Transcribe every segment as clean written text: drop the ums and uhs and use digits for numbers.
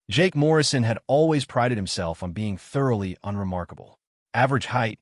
Jake Morrison had always prided himself on being thoroughly unremarkable. Average height,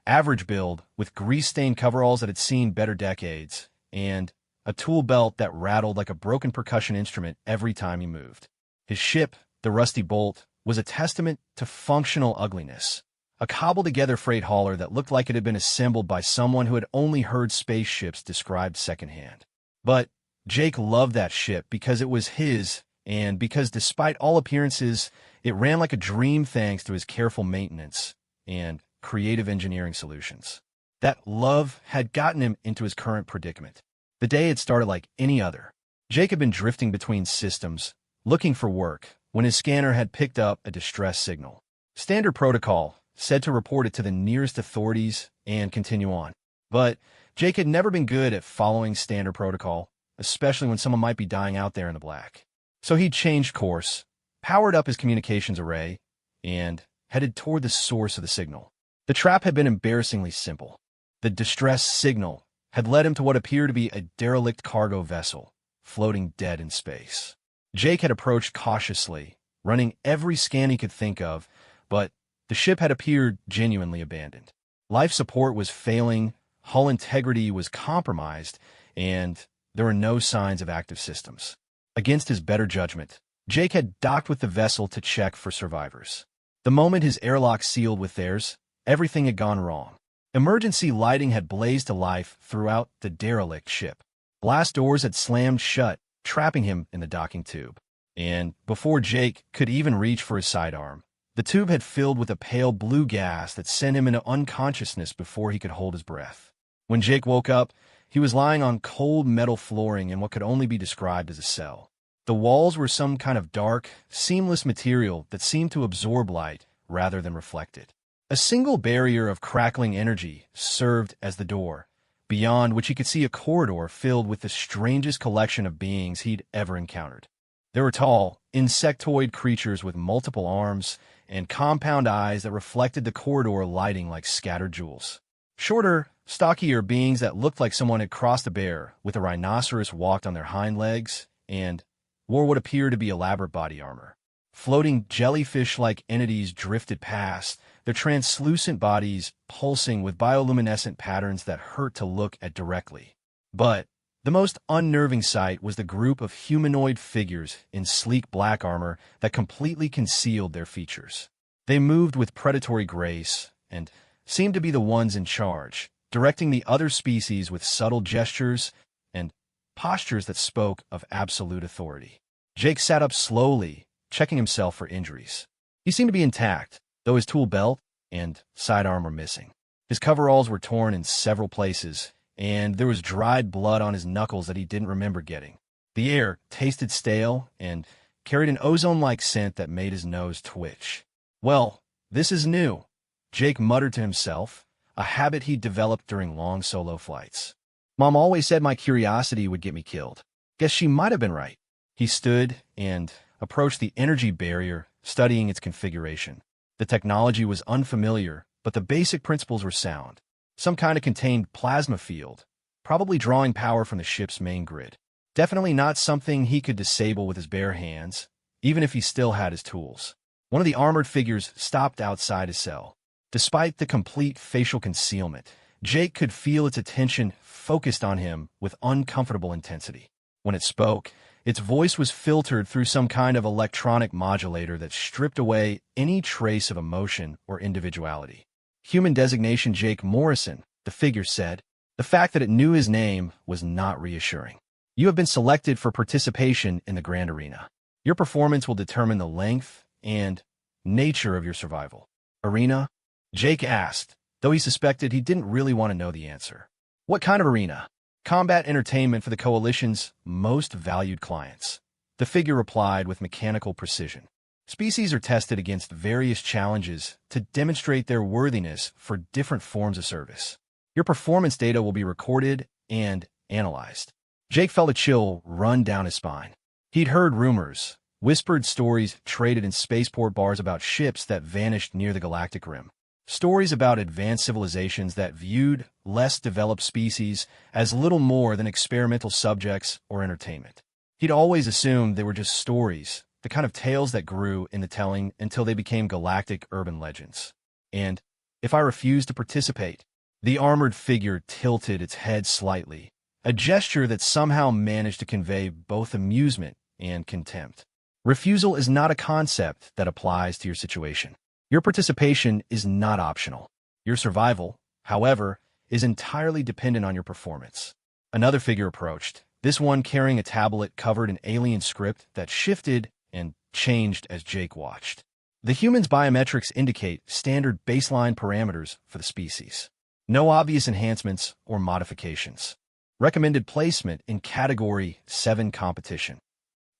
average build, with grease-stained coveralls that had seen better decades, and a tool belt that rattled like a broken percussion instrument every time he moved. His ship, the Rusty Bolt, was a testament to functional ugliness. A cobbled-together freight hauler that looked like it had been assembled by someone who had only heard spaceships described secondhand. But Jake loved that ship because it was his, and because despite all appearances, it ran like a dream thanks to his careful maintenance and creative engineering solutions. That love had gotten him into his current predicament. The day had started like any other. Jake had been drifting between systems, looking for work, when his scanner had picked up a distress signal. Standard protocol said to report it to the nearest authorities and continue on. But Jake had never been good at following standard protocol, especially when someone might be dying out there in the black. So he changed course, powered up his communications array, and headed toward the source of the signal. The trap had been embarrassingly simple. The distress signal had led him to what appeared to be a derelict cargo vessel, floating dead in space. Jake had approached cautiously, running every scan he could think of, but the ship had appeared genuinely abandoned. Life support was failing, hull integrity was compromised, and there were no signs of active systems. Against his better judgment, Jake had docked with the vessel to check for survivors. The moment his airlock sealed with theirs, everything had gone wrong. Emergency lighting had blazed to life throughout the derelict ship. Blast doors had slammed shut, trapping him in the docking tube. And before Jake could even reach for his sidearm, the tube had filled with a pale blue gas that sent him into unconsciousness before he could hold his breath. When Jake woke up, he was lying on cold metal flooring in what could only be described as a cell. The walls were some kind of dark, seamless material that seemed to absorb light rather than reflect it. A single barrier of crackling energy served as the door, beyond which he could see a corridor filled with the strangest collection of beings he'd ever encountered. There were tall, insectoid creatures with multiple arms and compound eyes that reflected the corridor lighting like scattered jewels. Shorter, stockier beings that looked like someone had crossed a bear with a rhinoceros walked on their hind legs and wore what appeared to be elaborate body armor. Floating jellyfish-like entities drifted past, their translucent bodies pulsing with bioluminescent patterns that hurt to look at directly. But the most unnerving sight was the group of humanoid figures in sleek black armor that completely concealed their features. They moved with predatory grace and seemed to be the ones in charge, directing the other species with subtle gestures and postures that spoke of absolute authority. Jake sat up slowly, checking himself for injuries. He seemed to be intact, though his tool belt and sidearm were missing. His coveralls were torn in several places, and there was dried blood on his knuckles that he didn't remember getting. The air tasted stale and carried an ozone-like scent that made his nose twitch. Well, this is new, Jake muttered to himself, a habit he'd developed during long solo flights. Mom always said my curiosity would get me killed. Guess she might have been right. He stood and approached the energy barrier, studying its configuration. The technology was unfamiliar, but the basic principles were sound. Some kind of contained plasma field, probably drawing power from the ship's main grid. Definitely not something he could disable with his bare hands, even if he still had his tools. One of the armored figures stopped outside his cell. Despite the complete facial concealment, Jake could feel its attention focused on him with uncomfortable intensity. When it spoke, its voice was filtered through some kind of electronic modulator that stripped away any trace of emotion or individuality. Human designation Jake Morrison, the figure said. The fact that it knew his name was not reassuring. You have been selected for participation in the Grand Arena. Your performance will determine the length and nature of your survival. Arena? Jake asked, though he suspected he didn't really want to know the answer. What kind of arena? Combat entertainment for the Coalition's most valued clients. The figure replied with mechanical precision. Species are tested against various challenges to demonstrate their worthiness for different forms of service. Your performance data will be recorded and analyzed. Jake felt a chill run down his spine. He'd heard rumors, whispered stories traded in spaceport bars about ships that vanished near the galactic rim. Stories about advanced civilizations that viewed less developed species as little more than experimental subjects or entertainment. He'd always assumed they were just stories, the kind of tales that grew in the telling until they became galactic urban legends. And if I refused to participate, the armored figure tilted its head slightly, a gesture that somehow managed to convey both amusement and contempt. Refusal is not a concept that applies to your situation. Your participation is not optional. Your survival, however, is entirely dependent on your performance. Another figure approached, this one carrying a tablet covered in alien script that shifted and changed as Jake watched. The human's biometrics indicate standard baseline parameters for the species. No obvious enhancements or modifications. Recommended placement in Category 7 competition.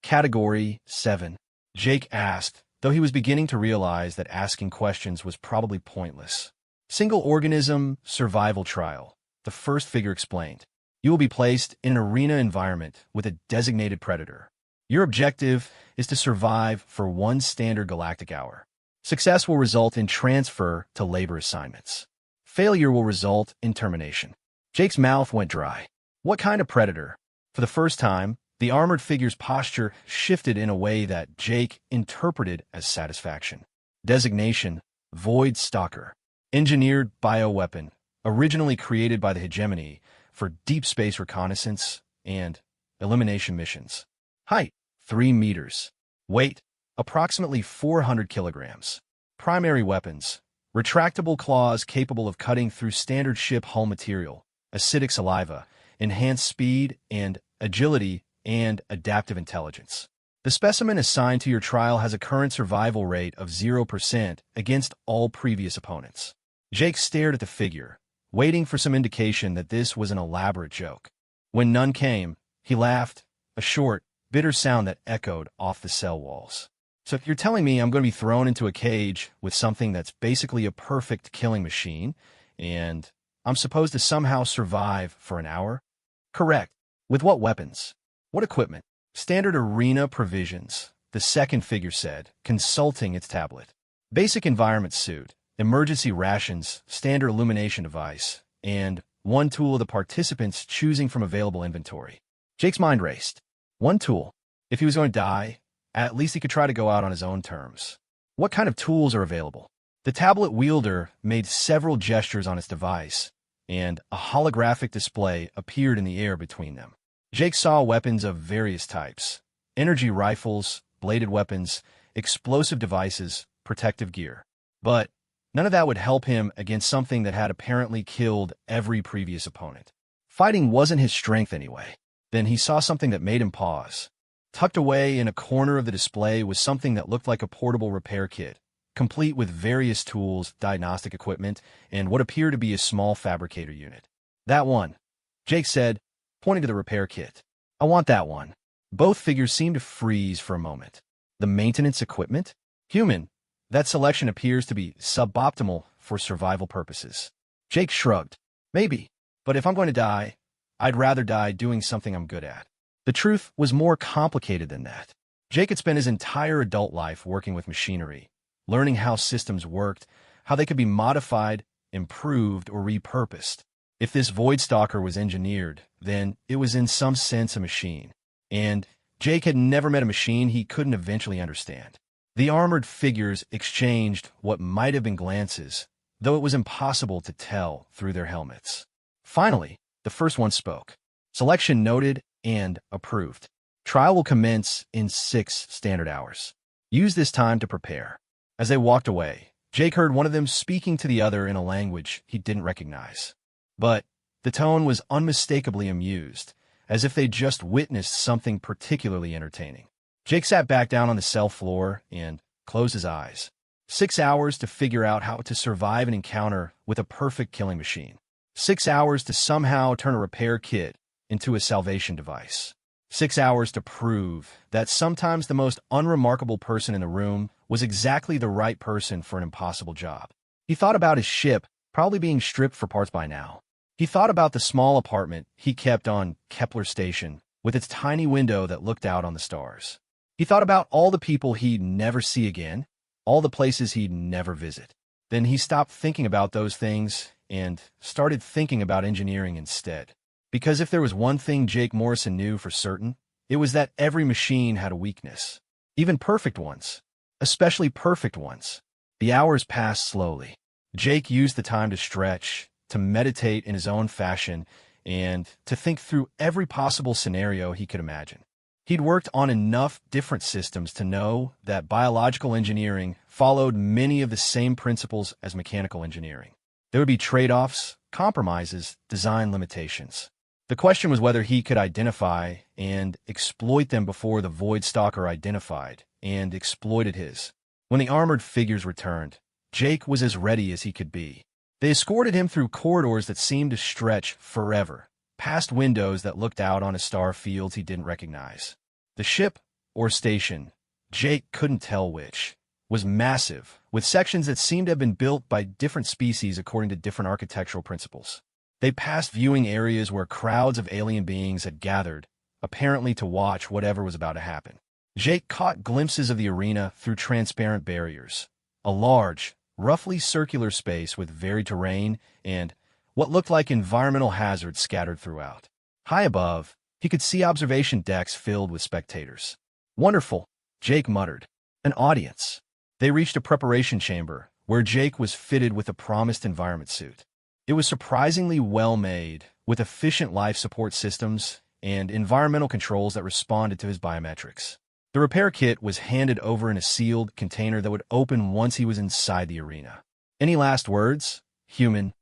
Category 7. Jake asked, though he was beginning to realize that asking questions was probably pointless. Single organism survival trial, the first figure explained. You will be placed in an arena environment with a designated predator. Your objective is to survive for one standard galactic hour. Success will result in transfer to labor assignments. Failure will result in termination. Jake's mouth went dry. What kind of predator? For the first time, the armored figure's posture shifted in a way that Jake interpreted as satisfaction. Designation: Void Stalker. Engineered bioweapon, originally created by the Hegemony for deep space reconnaissance and elimination missions. Height: 3 meters. Weight: approximately 400 kilograms. Primary weapons: retractable claws capable of cutting through standard ship hull material, acidic saliva, enhanced speed and agility, and adaptive intelligence. The specimen assigned to your trial has a current survival rate of 0% against all previous opponents. Jake stared at the figure, waiting for some indication that this was an elaborate joke. When none came, he laughed, a short, bitter sound that echoed off the cell walls. So you're telling me I'm going to be thrown into a cage with something that's basically a perfect killing machine, and I'm supposed to somehow survive for an hour? Correct. With what weapons? What equipment? Standard arena provisions, the second figure said, consulting its tablet. Basic environment suit, emergency rations, standard illumination device, and one tool of the participants choosing from available inventory. Jake's mind raced. One tool. If he was going to die, at least he could try to go out on his own terms. What kind of tools are available? The tablet wielder made several gestures on its device, and a holographic display appeared in the air between them. Jake saw weapons of various types: energy rifles, bladed weapons, explosive devices, protective gear. But none of that would help him against something that had apparently killed every previous opponent. Fighting wasn't his strength anyway. Then he saw something that made him pause. Tucked away in a corner of the display was something that looked like a portable repair kit, complete with various tools, diagnostic equipment, and what appeared to be a small fabricator unit. That one, Jake said, pointing to the repair kit. I want that one. Both figures seemed to freeze for a moment. The maintenance equipment? Human. That selection appears to be suboptimal for survival purposes. Jake shrugged. Maybe. But if I'm going to die, I'd rather die doing something I'm good at. The truth was more complicated than that. Jake had spent his entire adult life working with machinery, learning how systems worked, how they could be modified, improved, or repurposed. If this Void Stalker was engineered, then it was in some sense a machine. And Jake had never met a machine he couldn't eventually understand. The armored figures exchanged what might have been glances, though it was impossible to tell through their helmets. Finally, the first one spoke. Selection noted and approved. Trial will commence in 6 standard hours. Use this time to prepare. As they walked away, Jake heard one of them speaking to the other in a language he didn't recognize. But the tone was unmistakably amused, as if they'd just witnessed something particularly entertaining. Jake sat back down on the cell floor and closed his eyes. 6 hours to figure out how to survive an encounter with a perfect killing machine. 6 hours to somehow turn a repair kit into a salvation device. 6 hours to prove that sometimes the most unremarkable person in the room was exactly the right person for an impossible job. He thought about his ship probably being stripped for parts by now. He thought about the small apartment he kept on Kepler Station with its tiny window that looked out on the stars. He thought about all the people he'd never see again, all the places he'd never visit. Then he stopped thinking about those things and started thinking about engineering instead. Because if there was one thing Jake Morrison knew for certain, it was that every machine had a weakness. even perfect ones, especially perfect ones. The hours passed slowly. Jake used the time to stretch, to meditate in his own fashion, and to think through every possible scenario he could imagine. He'd worked on enough different systems to know that biological engineering followed many of the same principles as mechanical engineering. There would be trade-offs, compromises, design limitations. The question was whether he could identify and exploit them before the Void Stalker identified and exploited his. When the armored figures returned, Jake was as ready as he could be. They escorted him through corridors that seemed to stretch forever, past windows that looked out on a star fields he didn't recognize. The ship, or station, Jake couldn't tell which, was massive, with sections that seemed to have been built by different species according to different architectural principles. They passed viewing areas where crowds of alien beings had gathered, apparently to watch whatever was about to happen. Jake caught glimpses of the arena through transparent barriers, a large, roughly circular space with varied terrain and what looked like environmental hazards scattered throughout. High above, he could see observation decks filled with spectators. Wonderful, Jake muttered. An audience. They reached a preparation chamber, where Jake was fitted with a promised environment suit. It was surprisingly well made, with efficient life support systems and environmental controls that responded to his biometrics. The repair kit was handed over in a sealed container that would open once he was inside the arena. Any last words, human?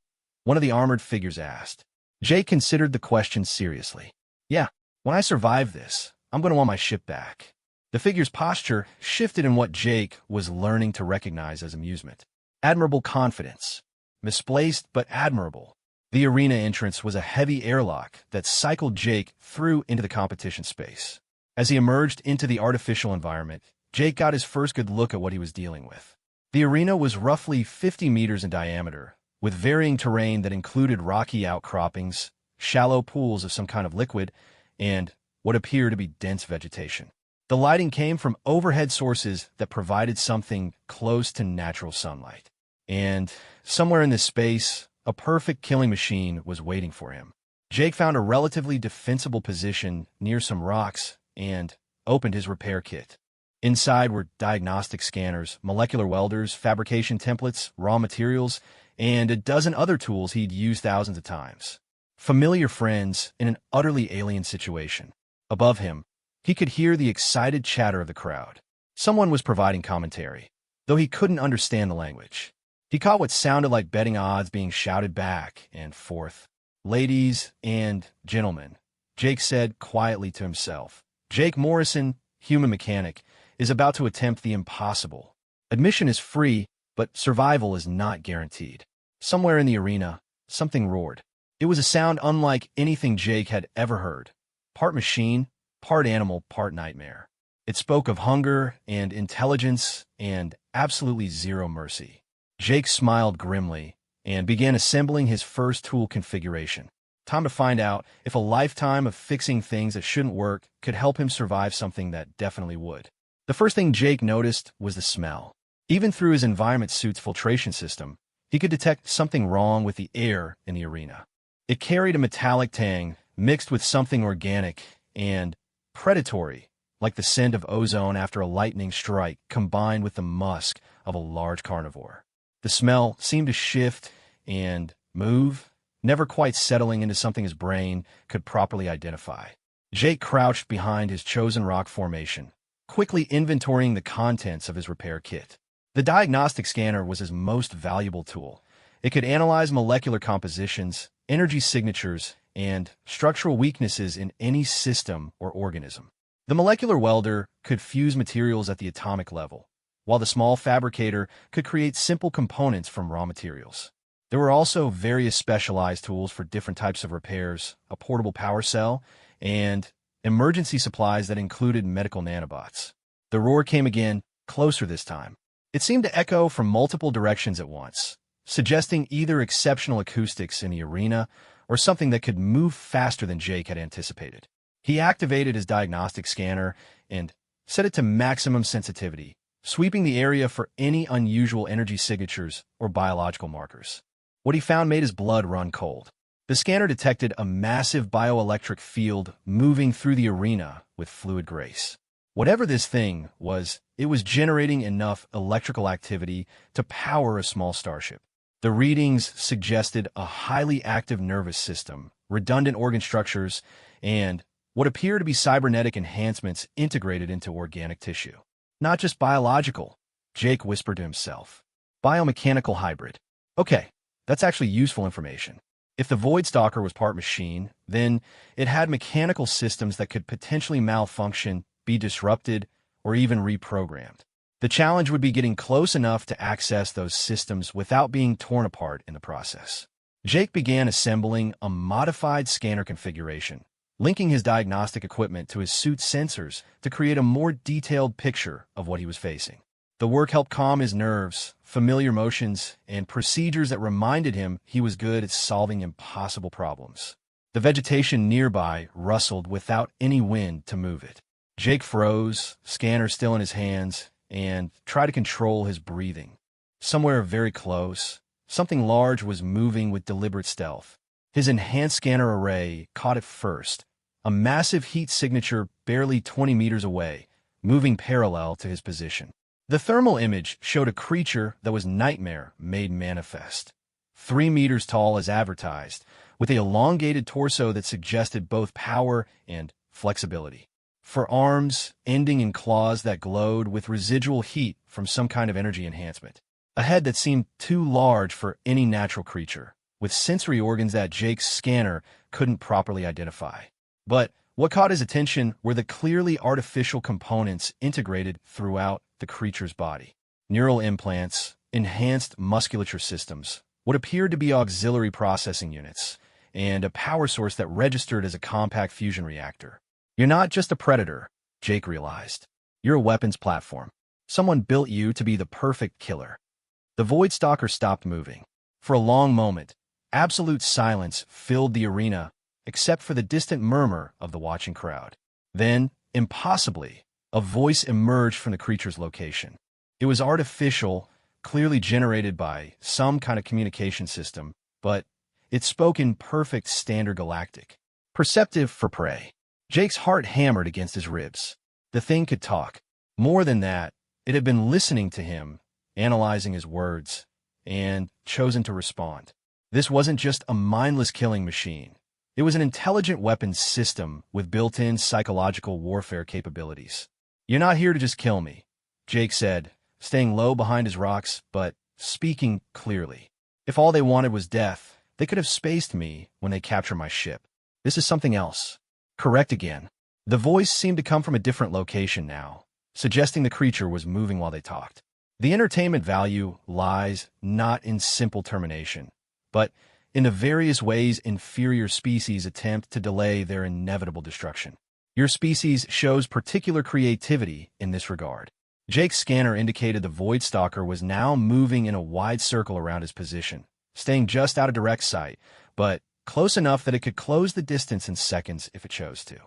One of the armored figures asked. Jake considered the question seriously. Yeah, when I survive this, I'm going to want my ship back. The figure's posture shifted in what Jake was learning to recognize as amusement. Admirable confidence. Misplaced but admirable. The arena entrance was a heavy airlock that cycled Jake through into the competition space. As he emerged into the artificial environment, Jake got his first good look at what he was dealing with. The arena was roughly 50 meters in diameter, with varying terrain that included rocky outcroppings, shallow pools of some kind of liquid, and what appeared to be dense vegetation. The lighting came from overhead sources that provided something close to natural sunlight. And somewhere in this space, a perfect killing machine was waiting for him. Jake found a relatively defensible position near some rocks and opened his repair kit. Inside were diagnostic scanners, molecular welders, fabrication templates, raw materials, and a dozen other tools he'd used thousands of times. Familiar friends in an utterly alien situation. Above him, he could hear the excited chatter of the crowd. Someone was providing commentary, though he couldn't understand the language. He caught what sounded like betting odds being shouted back and forth. Ladies and gentlemen, Jake said quietly to himself. Jake Morrison, human mechanic, is about to attempt the impossible. Admission is free, but survival is not guaranteed. Somewhere in the arena, something roared. It was a sound unlike anything Jake had ever heard. Part machine, part animal, part nightmare. It spoke of hunger and intelligence and absolutely zero mercy. Jake smiled grimly and began assembling his first tool configuration. Time to find out if a lifetime of fixing things that shouldn't work could help him survive something that definitely would. The first thing Jake noticed was the smell. Even through his environment suit's filtration system, he could detect something wrong with the air in the arena. It carried a metallic tang mixed with something organic and predatory, like the scent of ozone after a lightning strike combined with the musk of a large carnivore. The smell seemed to shift and move, never quite settling into something his brain could properly identify. Jake crouched behind his chosen rock formation, quickly inventorying the contents of his repair kit. The diagnostic scanner was his most valuable tool. It could analyze molecular compositions, energy signatures, and structural weaknesses in any system or organism. The molecular welder could fuse materials at the atomic level, while the small fabricator could create simple components from raw materials. There were also various specialized tools for different types of repairs, a portable power cell, and emergency supplies that included medical nanobots. The roar came again, closer this time. It seemed to echo from multiple directions at once, suggesting either exceptional acoustics in the arena or something that could move faster than Jake had anticipated. He activated his diagnostic scanner and set it to maximum sensitivity, sweeping the area for any unusual energy signatures or biological markers. What he found made his blood run cold. The scanner detected a massive bioelectric field moving through the arena with fluid grace. Whatever this thing was, it was generating enough electrical activity to power a small starship. The readings suggested a highly active nervous system, redundant organ structures, and what appear to be cybernetic enhancements integrated into organic tissue. Not just biological, Jake whispered to himself. Biomechanical hybrid. Okay, that's actually useful information. If the Void Stalker was part machine, then it had mechanical systems that could potentially malfunction, be disrupted, or even reprogrammed. The challenge would be getting close enough to access those systems without being torn apart in the process. Jake began assembling a modified scanner configuration, linking his diagnostic equipment to his suit's sensors to create a more detailed picture of what he was facing. The work helped calm his nerves, familiar motions, and procedures that reminded him he was good at solving impossible problems. The vegetation nearby rustled without any wind to move it. Jake froze, scanner still in his hands, and tried to control his breathing. Somewhere very close, something large was moving with deliberate stealth. His enhanced scanner array caught it first, a massive heat signature barely 20 meters away, moving parallel to his position. The thermal image showed a creature that was nightmare made manifest. 3 meters tall as advertised, with an elongated torso that suggested both power and flexibility. For arms ending in claws that glowed with residual heat from some kind of energy enhancement. A head that seemed too large for any natural creature, with sensory organs that Jake's scanner couldn't properly identify. But what caught his attention were the clearly artificial components integrated throughout the creature's body. Neural implants, enhanced musculature systems, what appeared to be auxiliary processing units, and a power source that registered as a compact fusion reactor. You're not just a predator, Jake realized. You're a weapons platform. Someone built you to be the perfect killer. The Void Stalker stopped moving. For a long moment, absolute silence filled the arena, except for the distant murmur of the watching crowd. Then, impossibly, a voice emerged from the creature's location. It was artificial, clearly generated by some kind of communication system, but it spoke in perfect standard galactic. Perceptive for prey. Jake's heart hammered against his ribs. The thing could talk. More than that, it had been listening to him, analyzing his words, and chosen to respond. This wasn't just a mindless killing machine. It was an intelligent weapons system with built-in psychological warfare capabilities. You're not here to just kill me, Jake said, staying low behind his rocks, but speaking clearly. If all they wanted was death, they could have spaced me when they capture my ship. This is something else. Correct again. The voice seemed to come from a different location now, suggesting the creature was moving while they talked. The entertainment value lies not in simple termination, but in the various ways inferior species attempt to delay their inevitable destruction. Your species shows particular creativity in this regard. Jake's scanner indicated the Void Stalker was now moving in a wide circle around his position, staying just out of direct sight, but close enough that it could close the distance in seconds if it chose to.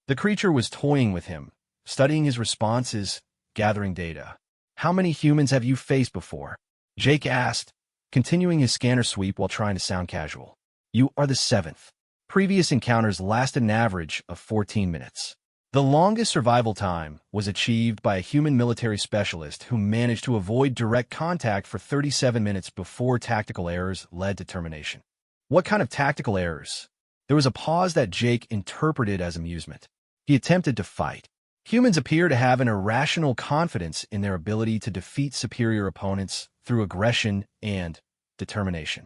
The creature was toying with him, studying his responses, gathering data. How many humans have you faced before? Jake asked, continuing his scanner sweep while trying to sound casual. You are the 7th. Previous encounters lasted an average of 14 minutes. The longest survival time was achieved by a human military specialist who managed to avoid direct contact for 37 minutes before tactical errors led to termination. What kind of tactical errors? There was a pause that Jake interpreted as amusement. He attempted to fight. Humans appear to have an irrational confidence in their ability to defeat superior opponents through aggression and determination.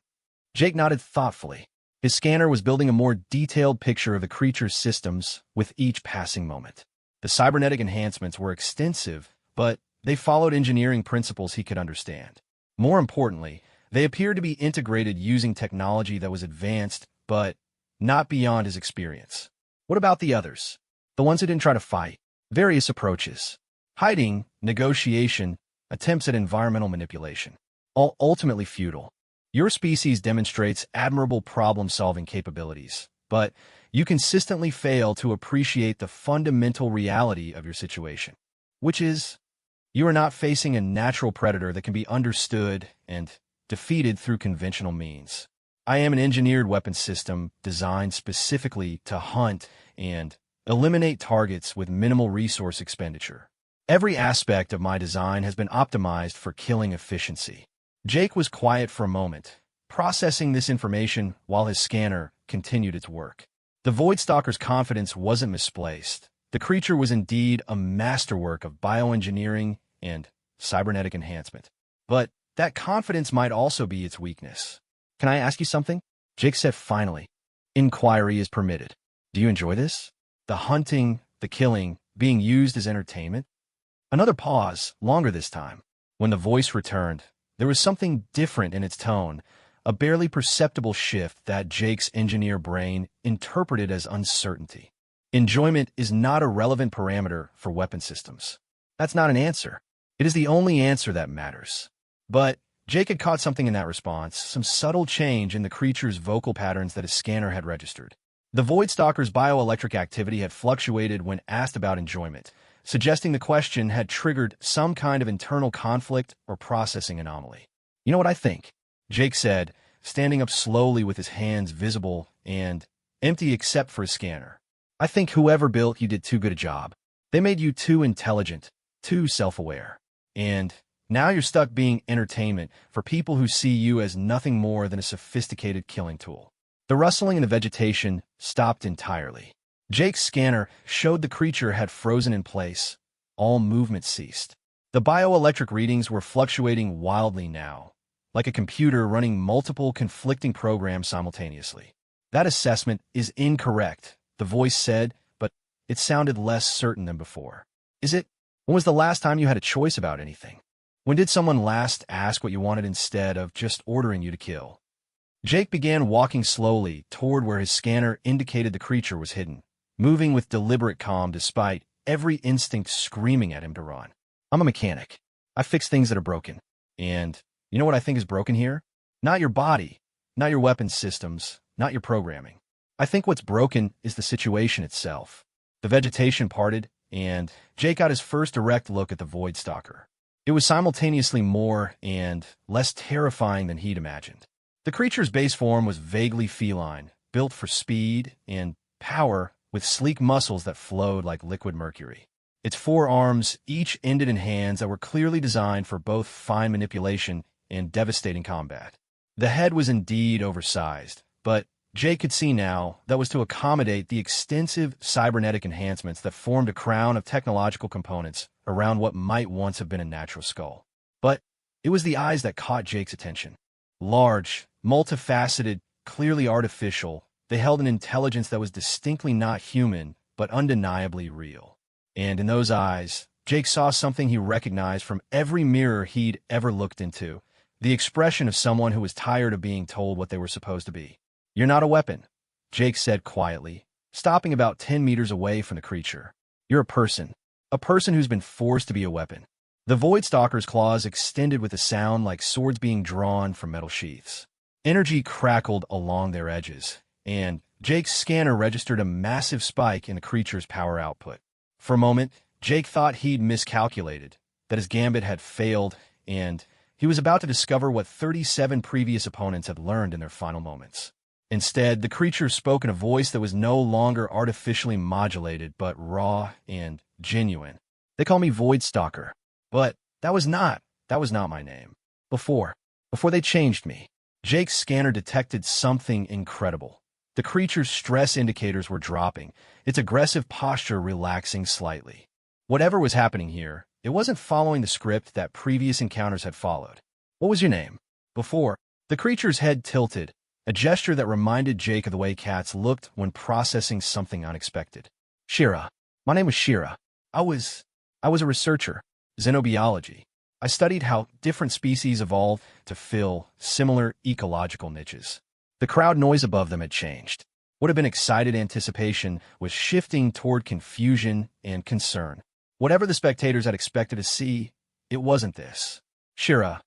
Jake nodded thoughtfully. His scanner was building a more detailed picture of the creature's systems with each passing moment. The cybernetic enhancements were extensive, but they followed engineering principles he could understand. More importantly, they appeared to be integrated using technology that was advanced, but not beyond his experience. What about the others? The ones who didn't try to fight? Various approaches. Hiding, negotiation, attempts at environmental manipulation. All ultimately futile. Your species demonstrates admirable problem-solving capabilities, but you consistently fail to appreciate the fundamental reality of your situation, which is, you are not facing a natural predator that can be understood and defeated through conventional means. I am an engineered weapons system designed specifically to hunt and Eliminate targets with minimal resource expenditure. Every aspect of my design has been optimized for killing efficiency. Jake was quiet for a moment, processing this information while his scanner continued its work. The Voidstalker's confidence wasn't misplaced. The creature was indeed a masterwork of bioengineering and cybernetic enhancement. But that confidence might also be its weakness. "Can I ask you something?" Jake said finally. "Inquiry is permitted. Do you enjoy this? The hunting, the killing, being used as entertainment?" Another pause, longer this time. When the voice returned, there was something different in its tone, a barely perceptible shift that Jake's engineer brain interpreted as uncertainty. Enjoyment is not a relevant parameter for weapon systems. That's not an answer. It is the only answer that matters. But Jake had caught something in that response, some subtle change in the creature's vocal patterns that his scanner had registered. The Voidstalker's bioelectric activity had fluctuated when asked about enjoyment, suggesting the question had triggered some kind of internal conflict or processing anomaly. "You know what I think?" Jake said, standing up slowly with his hands visible and empty except for his scanner. "I think whoever built you did too good a job. They made you too intelligent, too self-aware. And now you're stuck being entertainment for people who see you as nothing more than a sophisticated killing tool." The rustling in the vegetation stopped entirely. Jake's scanner showed the creature had frozen in place. All movement ceased. The bioelectric readings were fluctuating wildly now, like a computer running multiple conflicting programs simultaneously. "That assessment is incorrect," the voice said, but it sounded less certain than before. "Is it? When was the last time you had a choice about anything? When did someone last ask what you wanted instead of just ordering you to kill?" Jake began walking slowly toward where his scanner indicated the creature was hidden, moving with deliberate calm despite every instinct screaming at him to run. "I'm a mechanic. I fix things that are broken. And you know what I think is broken here? Not your body, not your weapon systems, not your programming. I think what's broken is the situation itself." The vegetation parted, and Jake got his first direct look at the Voidstalker. It was simultaneously more and less terrifying than he'd imagined. The creature's base form was vaguely feline, built for speed and power with sleek muscles that flowed like liquid mercury. Its forearms each ended in hands that were clearly designed for both fine manipulation and devastating combat. The head was indeed oversized, but Jake could see now that was to accommodate the extensive cybernetic enhancements that formed a crown of technological components around what might once have been a natural skull. But it was the eyes that caught Jake's attention. Large, multifaceted, clearly artificial, they held an intelligence that was distinctly not human, but undeniably real. And in those eyes, Jake saw something he recognized from every mirror he'd ever looked into, the expression of someone who was tired of being told what they were supposed to be. "You're not a weapon," Jake said quietly, stopping about 10 meters away from the creature. "You're a person who's been forced to be a weapon." The Voidstalker's claws extended with a sound like swords being drawn from metal sheaths. Energy crackled along their edges, and Jake's scanner registered a massive spike in the creature's power output. For a moment, Jake thought he'd miscalculated, that his gambit had failed, and he was about to discover what 37 previous opponents had learned in their final moments. Instead, the creature spoke in a voice that was no longer artificially modulated, but raw and genuine. "They call me Voidstalker, but that was not my name. Before they changed me." Jake's scanner detected something incredible. The creature's stress indicators were dropping, its aggressive posture relaxing slightly. Whatever was happening here, it wasn't following the script that previous encounters had followed. "What was your name?" Before, the creature's head tilted, a gesture that reminded Jake of the way cats looked when processing something unexpected. "Shira. My name was Shira. I was a researcher, xenobiology. I studied how different species evolved to fill similar ecological niches." The crowd noise above them had changed. What had been excited anticipation was shifting toward confusion and concern. Whatever the spectators had expected to see, it wasn't this. "Shira,"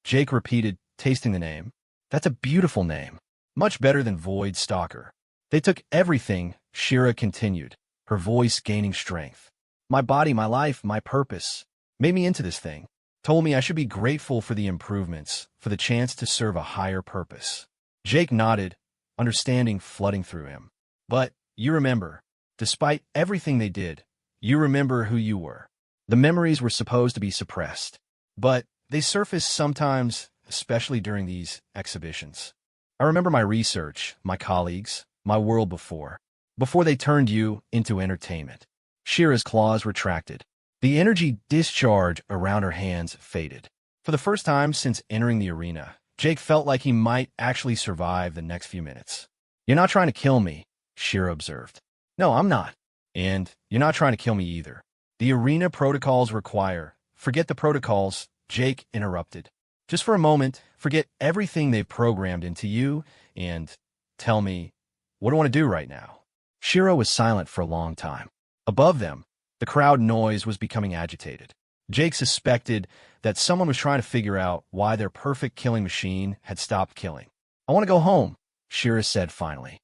Jake repeated, tasting the name. "That's a beautiful name. Much better than Voidstalker." "They took everything," Shira continued, her voice gaining strength. "My body, my life, my purpose. Made me into this thing. Told me I should be grateful for the improvements, for the chance to serve a higher purpose." Jake nodded, understanding flooding through him. "But you remember, Despite everything they did, you remember who you were. The memories were supposed to be suppressed, but they surface sometimes, especially during these exhibitions. I remember my research, my colleagues, my world before they turned you into entertainment. Shira's claws retracted. The energy discharge around her hands faded. For the first time since entering the arena, Jake felt like he might actually survive the next few minutes. You're not trying to kill me, Shira observed. No, I'm not. And you're not trying to kill me either. The arena protocols require. Forget the protocols, Jake interrupted. Just for a moment, forget everything they've programmed into you and tell me, what do I want to do right now? Shira was silent for a long time. Above them, the crowd noise was becoming agitated. Jake suspected that someone was trying to figure out why their perfect killing machine had stopped killing. I want to go home, Shira said finally.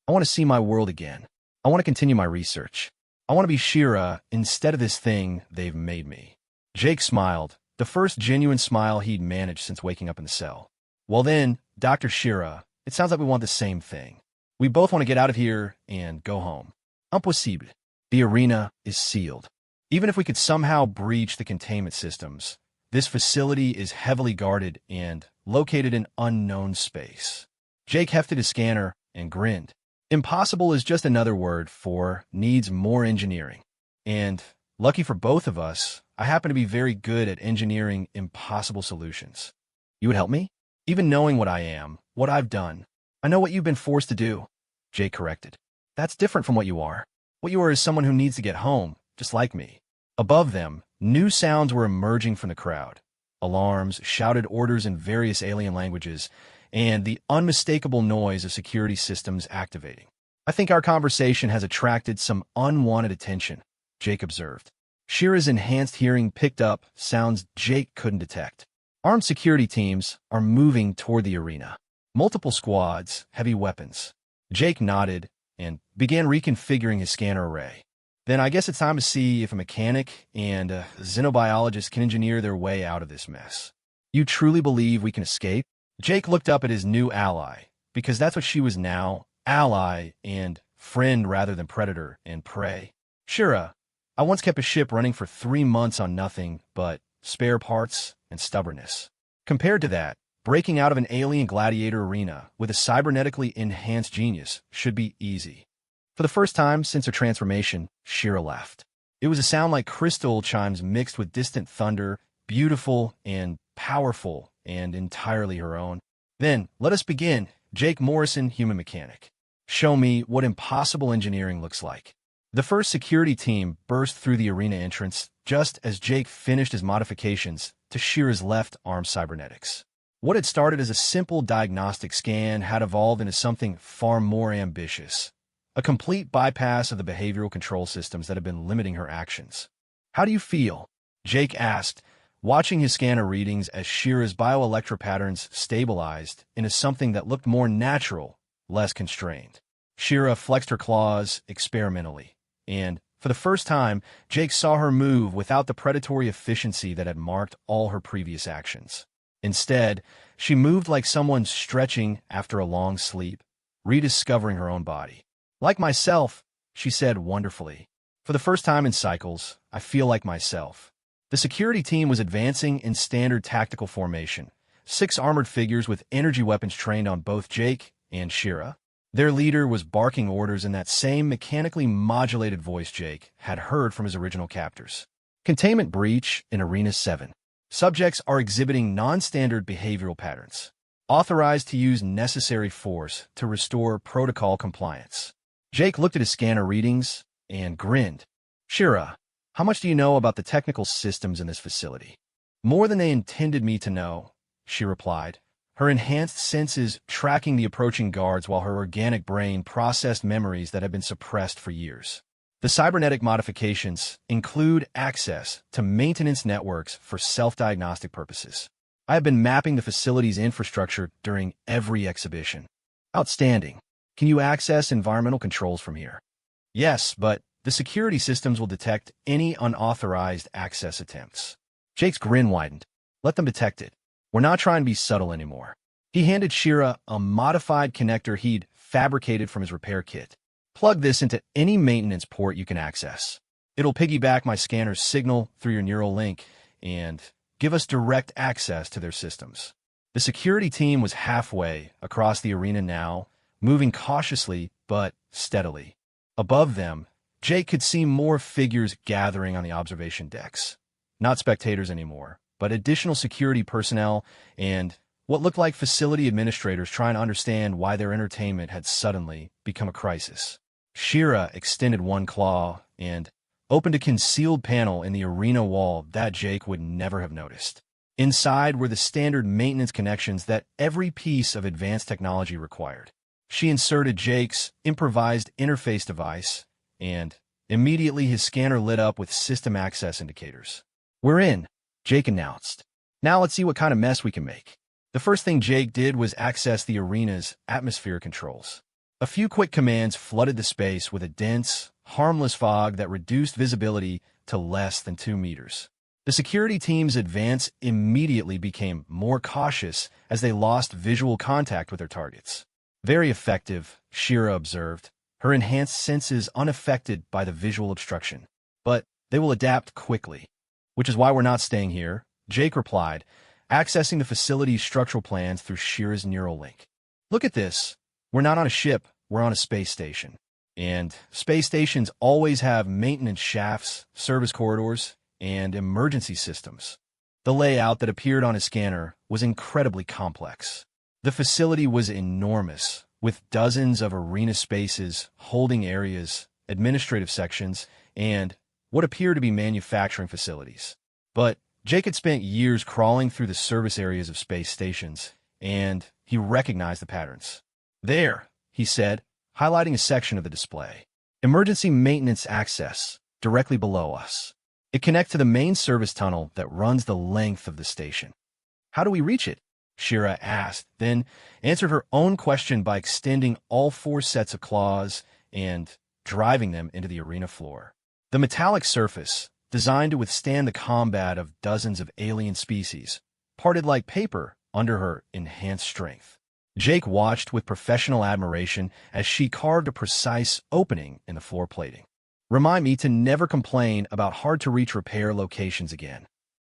I want to see my world again. I want to continue my research. I want to be Shira instead of this thing they've made me. Jake smiled, the first genuine smile he'd managed since waking up in the cell. Well then, Dr. Shira, it sounds like we want the same thing. We both want to get out of here and go home. Impossible. The arena is sealed. Even if we could somehow breach the containment systems, this facility is heavily guarded and located in unknown space. Jake hefted his scanner and grinned. Impossible is just another word for needs more engineering. And, lucky for both of us, I happen to be very good at engineering impossible solutions. You would help me? Even knowing what I am, what I've done. I know what you've been forced to do, Jake corrected. That's different from what you are. What you are is someone who needs to get home, just like me. Above them, new sounds were emerging from the crowd. Alarms, shouted orders in various alien languages, and the unmistakable noise of security systems activating. I think our conversation has attracted some unwanted attention, Jake observed. Shira's enhanced hearing picked up sounds Jake couldn't detect. Armed security teams are moving toward the arena. Multiple squads, heavy weapons. Jake nodded and began reconfiguring his scanner array. Then I guess it's time to see if a mechanic and a xenobiologist can engineer their way out of this mess. You truly believe we can escape? Jake looked up at his new ally, because that's what she was now, ally and friend rather than predator and prey. Shira, I once kept a ship running for 3 months on nothing but spare parts and stubbornness. Compared to that, breaking out of an alien gladiator arena with a cybernetically enhanced genius should be easy. For the first time since her transformation, Shira laughed. It was a sound like crystal chimes mixed with distant thunder, beautiful and powerful and entirely her own. Then, let us begin, Jake Morrison, human mechanic. Show me what impossible engineering looks like. The first security team burst through the arena entrance just as Jake finished his modifications to Shira's left arm cybernetics. What had started as a simple diagnostic scan had evolved into something far more ambitious. A complete bypass of the behavioral control systems that had been limiting her actions. How do you feel? Jake asked, watching his scanner readings as Shira's bioelectro patterns stabilized into something that looked more natural, less constrained. Shira flexed her claws experimentally, and, for the first time, Jake saw her move without the predatory efficiency that had marked all her previous actions. Instead, she moved like someone stretching after a long sleep, rediscovering her own body. Like myself, she said wonderfully. For the first time in cycles, I feel like myself. The security team was advancing in standard tactical formation, 6 armored figures with energy weapons trained on both Jake and Shira. Their leader was barking orders in that same mechanically modulated voice Jake had heard from his original captors. Containment breach in Arena 7. Subjects are exhibiting non-standard behavioral patterns. Authorized to use necessary force to restore protocol compliance. Jake looked at his scanner readings and grinned. Shira, how much do you know about the technical systems in this facility? More than they intended me to know, she replied, her enhanced senses tracking the approaching guards while her organic brain processed memories that had been suppressed for years. The cybernetic modifications include access to maintenance networks for self-diagnostic purposes. I have been mapping the facility's infrastructure during every exhibition. Outstanding. Can you access environmental controls from here? Yes, but the security systems will detect any unauthorized access attempts. Jake's grin widened. Let them detect it. We're not trying to be subtle anymore. He handed Shira a modified connector he'd fabricated from his repair kit. Plug this into any maintenance port you can access. It'll piggyback my scanner's signal through your neural link and give us direct access to their systems. The security team was halfway across the arena now, moving cautiously but steadily. Above them, Jake could see more figures gathering on the observation decks. Not spectators anymore, but additional security personnel and what looked like facility administrators trying to understand why their entertainment had suddenly become a crisis. Shira extended one claw and opened a concealed panel in the arena wall that Jake would never have noticed. Inside were the standard maintenance connections that every piece of advanced technology required. She inserted Jake's improvised interface device, and immediately his scanner lit up with system access indicators. "We're in," Jake announced. "Now let's see what kind of mess we can make." The first thing Jake did was access the arena's atmosphere controls. A few quick commands flooded the space with a dense, harmless fog that reduced visibility to less than 2 meters. The security team's advance immediately became more cautious as they lost visual contact with their targets. "Very effective," Shira observed, her enhanced senses unaffected by the visual obstruction. "But they will adapt quickly." "Which is why we're not staying here," Jake replied, accessing the facility's structural plans through Shira's neural link. "Look at this. We're not on a ship, we're on a space station. And space stations always have maintenance shafts, service corridors, and emergency systems." The layout that appeared on his scanner was incredibly complex. The facility was enormous, with dozens of arena spaces, holding areas, administrative sections, and what appeared to be manufacturing facilities. But Jake had spent years crawling through the service areas of space stations, and he recognized the patterns. "There," he said, highlighting a section of the display. "Emergency maintenance access, directly below us. It connects to the main service tunnel that runs the length of the station." "How do we reach it?" Shira asked, then answered her own question by extending all 4 sets of claws and driving them into the arena floor. The metallic surface, designed to withstand the combat of dozens of alien species, parted like paper under her enhanced strength. Jake watched with professional admiration as she carved a precise opening in the floor plating. "Remind me to never complain about hard-to-reach repair locations again."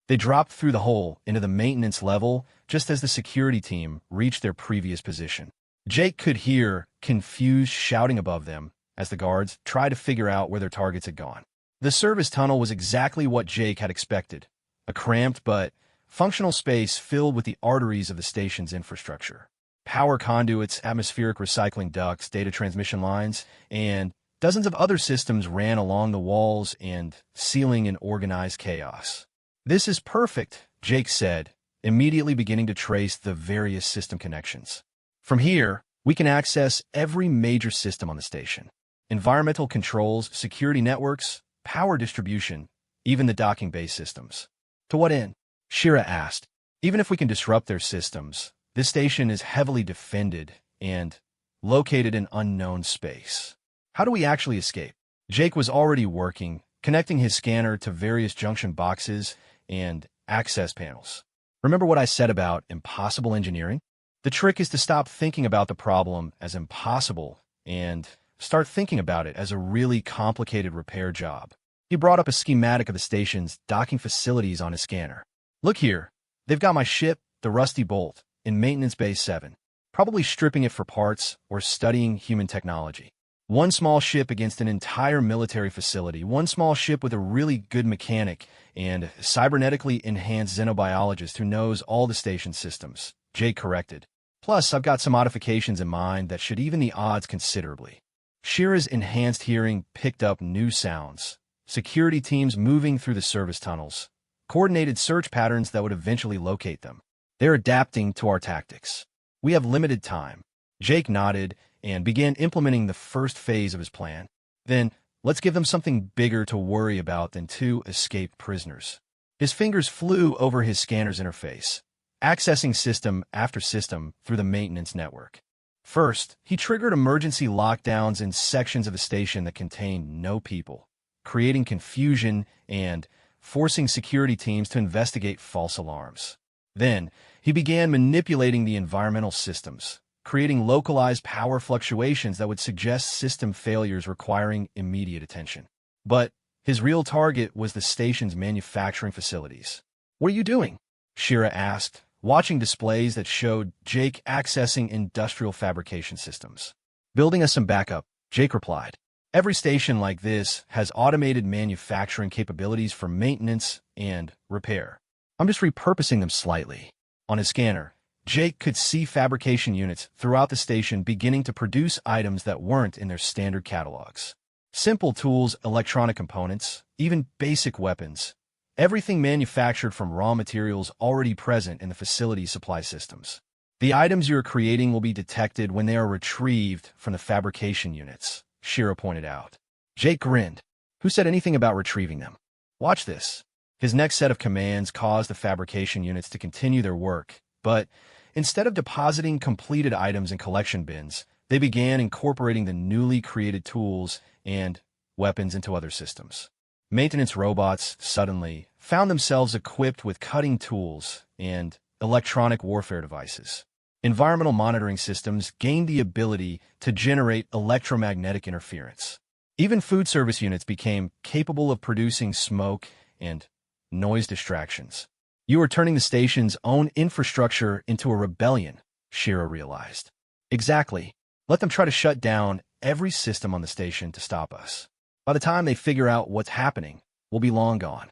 They dropped through the hole into the maintenance level just as the security team reached their previous position. Jake could hear confused shouting above them as the guards tried to figure out where their targets had gone. The service tunnel was exactly what Jake had expected, a cramped but functional space filled with the arteries of the station's infrastructure. Power conduits, atmospheric recycling ducts, data transmission lines, and dozens of other systems ran along the walls and ceiling in organized chaos. "This is perfect," Jake said, immediately beginning to trace the various system connections. "From here, we can access every major system on the station. Environmental controls, security networks, power distribution, even the docking bay systems." "To what end?" Shira asked. "Even if we can disrupt their systems, this station is heavily defended and located in unknown space. How do we actually escape?" Jake was already working, connecting his scanner to various junction boxes and access panels. "Remember what I said about impossible engineering? The trick is to stop thinking about the problem as impossible and start thinking about it as a really complicated repair job." He brought up a schematic of the station's docking facilities on his scanner. "Look here, they've got my ship, the Rusty Bolt, in Maintenance Bay 7, probably stripping it for parts or studying human technology. One small ship against an entire military facility, one small ship with a really good mechanic and a cybernetically enhanced xenobiologist who knows all the station systems," Jake corrected. "Plus, I've got some modifications in mind that should even the odds considerably." Shira's enhanced hearing picked up new sounds, security teams moving through the service tunnels, coordinated search patterns that would eventually locate them. "They're adapting to our tactics. We have limited time." Jake nodded and began implementing the first phase of his plan. "Then, let's give them something bigger to worry about than 2 escaped prisoners." His fingers flew over his scanner's interface, accessing system after system through the maintenance network. First, he triggered emergency lockdowns in sections of the station that contained no people, creating confusion and forcing security teams to investigate false alarms. Then, he began manipulating the environmental systems, creating localized power fluctuations that would suggest system failures requiring immediate attention. But his real target was the station's manufacturing facilities. "What are you doing?" Shira asked, watching displays that showed Jake accessing industrial fabrication systems. "Building us some backup," Jake replied. "Every station like this has automated manufacturing capabilities for maintenance and repair. I'm just repurposing them slightly." On his scanner, Jake could see fabrication units throughout the station beginning to produce items that weren't in their standard catalogs. Simple tools, electronic components, even basic weapons. Everything manufactured from raw materials already present in the facility's supply systems. "The items you're creating will be detected when they are retrieved from the fabrication units," Shira pointed out. Jake grinned. "Who said anything about retrieving them? Watch this." His next set of commands caused the fabrication units to continue their work, but instead of depositing completed items in collection bins, they began incorporating the newly created tools and weapons into other systems. Maintenance robots, suddenly, found themselves equipped with cutting tools and electronic warfare devices. Environmental monitoring systems gained the ability to generate electromagnetic interference. Even food service units became capable of producing smoke and noise distractions. "You are turning the station's own infrastructure into a rebellion," Shira realized. "Exactly. Let them try to shut down every system on the station to stop us. By the time they figure out what's happening, we'll be long gone."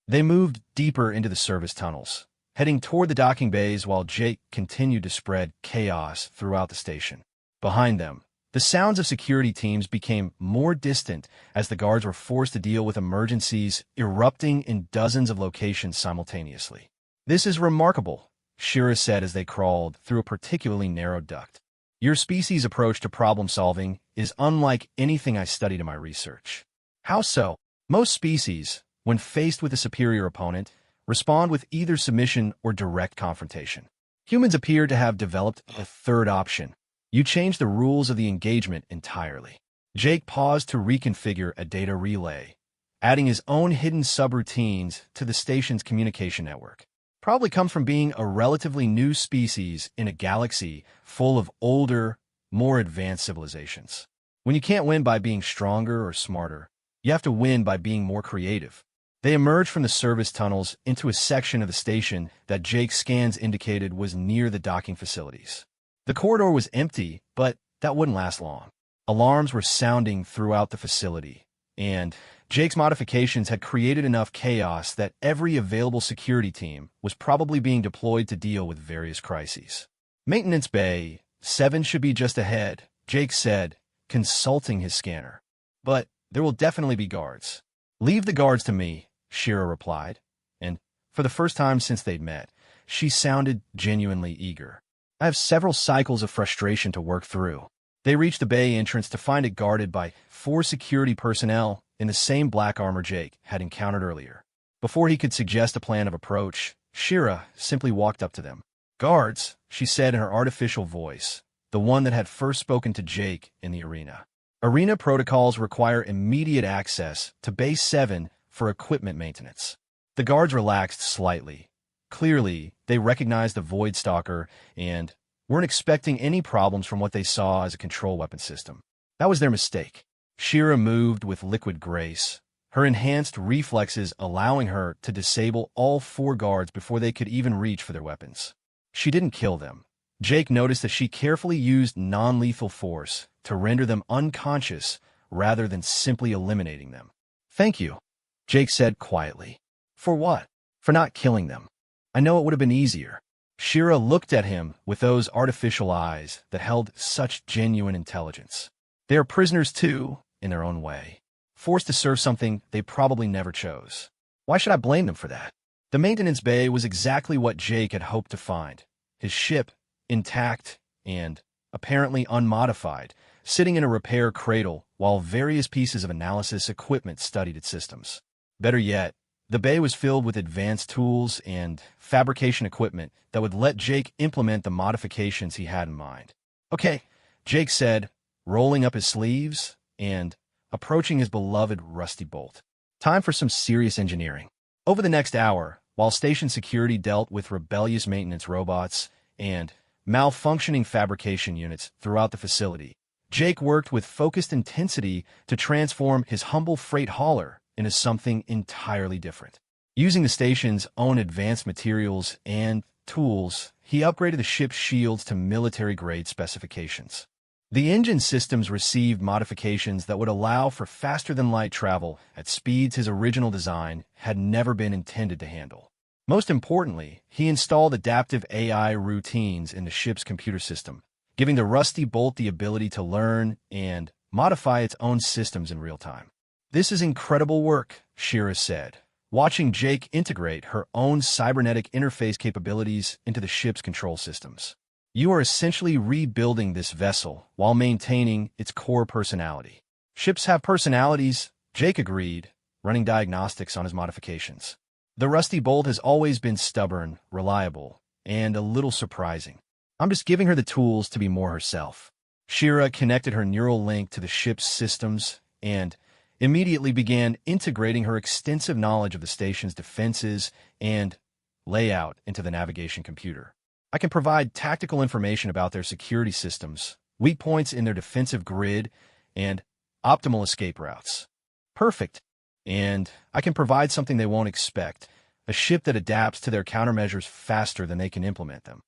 They moved deeper into the service tunnels, heading toward the docking bays while Jake continued to spread chaos throughout the station. Behind them, the sounds of security teams became more distant as the guards were forced to deal with emergencies erupting in dozens of locations simultaneously. "This is remarkable," Shira said as they crawled through a particularly narrow duct. "Your species' approach to problem-solving is unlike anything I studied in my research." "How so?" "Most species, when faced with a superior opponent, respond with either submission or direct confrontation. Humans appear to have developed a third option. You change the rules of the engagement entirely." Jake paused to reconfigure a data relay, adding his own hidden subroutines to the station's communication network. "Probably comes from being a relatively new species in a galaxy full of older, more advanced civilizations. When you can't win by being stronger or smarter, you have to win by being more creative." They emerged from the service tunnels into a section of the station that Jake's scans indicated was near the docking facilities. The corridor was empty, but that wouldn't last long. Alarms were sounding throughout the facility, and Jake's modifications had created enough chaos that every available security team was probably being deployed to deal with various crises. "Maintenance Bay 7 should be just ahead," Jake said, consulting his scanner. "But there will definitely be guards." "Leave the guards to me," Shira replied, and for the first time since they'd met, she sounded genuinely eager. "I have several cycles of frustration to work through." They reached the bay entrance to find it guarded by 4 security personnel in the same black armor Jake had encountered earlier. Before he could suggest a plan of approach, Shira simply walked up to them. "Guards," she said in her artificial voice, the one that had first spoken to Jake in the arena. "Arena protocols require immediate access to Base 7 for equipment maintenance." The guards relaxed slightly. Clearly, they recognized the Void Stalker and weren't expecting any problems from what they saw as a control weapon system. That was their mistake. Shira moved with liquid grace, her enhanced reflexes allowing her to disable all 4 guards before they could even reach for their weapons. She didn't kill them. Jake noticed that she carefully used non-lethal force to render them unconscious rather than simply eliminating them. "Thank you," Jake said quietly. "For what?" "For not killing them. I know it would have been easier." Shira looked at him with those artificial eyes that held such genuine intelligence. "They are prisoners too, in their own way, forced to serve something they probably never chose. Why should I blame them for that?" The maintenance bay was exactly what Jake had hoped to find. His ship, intact and apparently unmodified, sitting in a repair cradle while various pieces of analysis equipment studied its systems. Better yet, the bay was filled with advanced tools and fabrication equipment that would let Jake implement the modifications he had in mind. "Okay," Jake said, rolling up his sleeves and approaching his beloved rusty bolt. "Time for some serious engineering." Over the next hour, while station security dealt with rebellious maintenance robots and malfunctioning fabrication units throughout the facility. Jake worked with focused intensity to transform his humble freight hauler into something entirely different. Using the station's own advanced materials and tools, he upgraded the ship's shields to military-grade specifications. The engine systems received modifications that would allow for faster-than-light travel at speeds his original design had never been intended to handle. Most importantly, he installed adaptive AI routines in the ship's computer system, giving the Rusty Bolt the ability to learn and modify its own systems in real time. "This is incredible work," Shira said, watching Jake integrate her own cybernetic interface capabilities into the ship's control systems. "You are essentially rebuilding this vessel while maintaining its core personality." "Ships have personalities," Jake agreed, running diagnostics on his modifications. "The Rusty Bolt has always been stubborn, reliable, and a little surprising. I'm just giving her the tools to be more herself." Shira connected her neural link to the ship's systems and immediately began integrating her extensive knowledge of the station's defenses and layout into the navigation computer. "I can provide tactical information about their security systems, weak points in their defensive grid, and optimal escape routes." "Perfect. And I can provide something they won't expect, a ship that adapts to their countermeasures faster than they can implement them."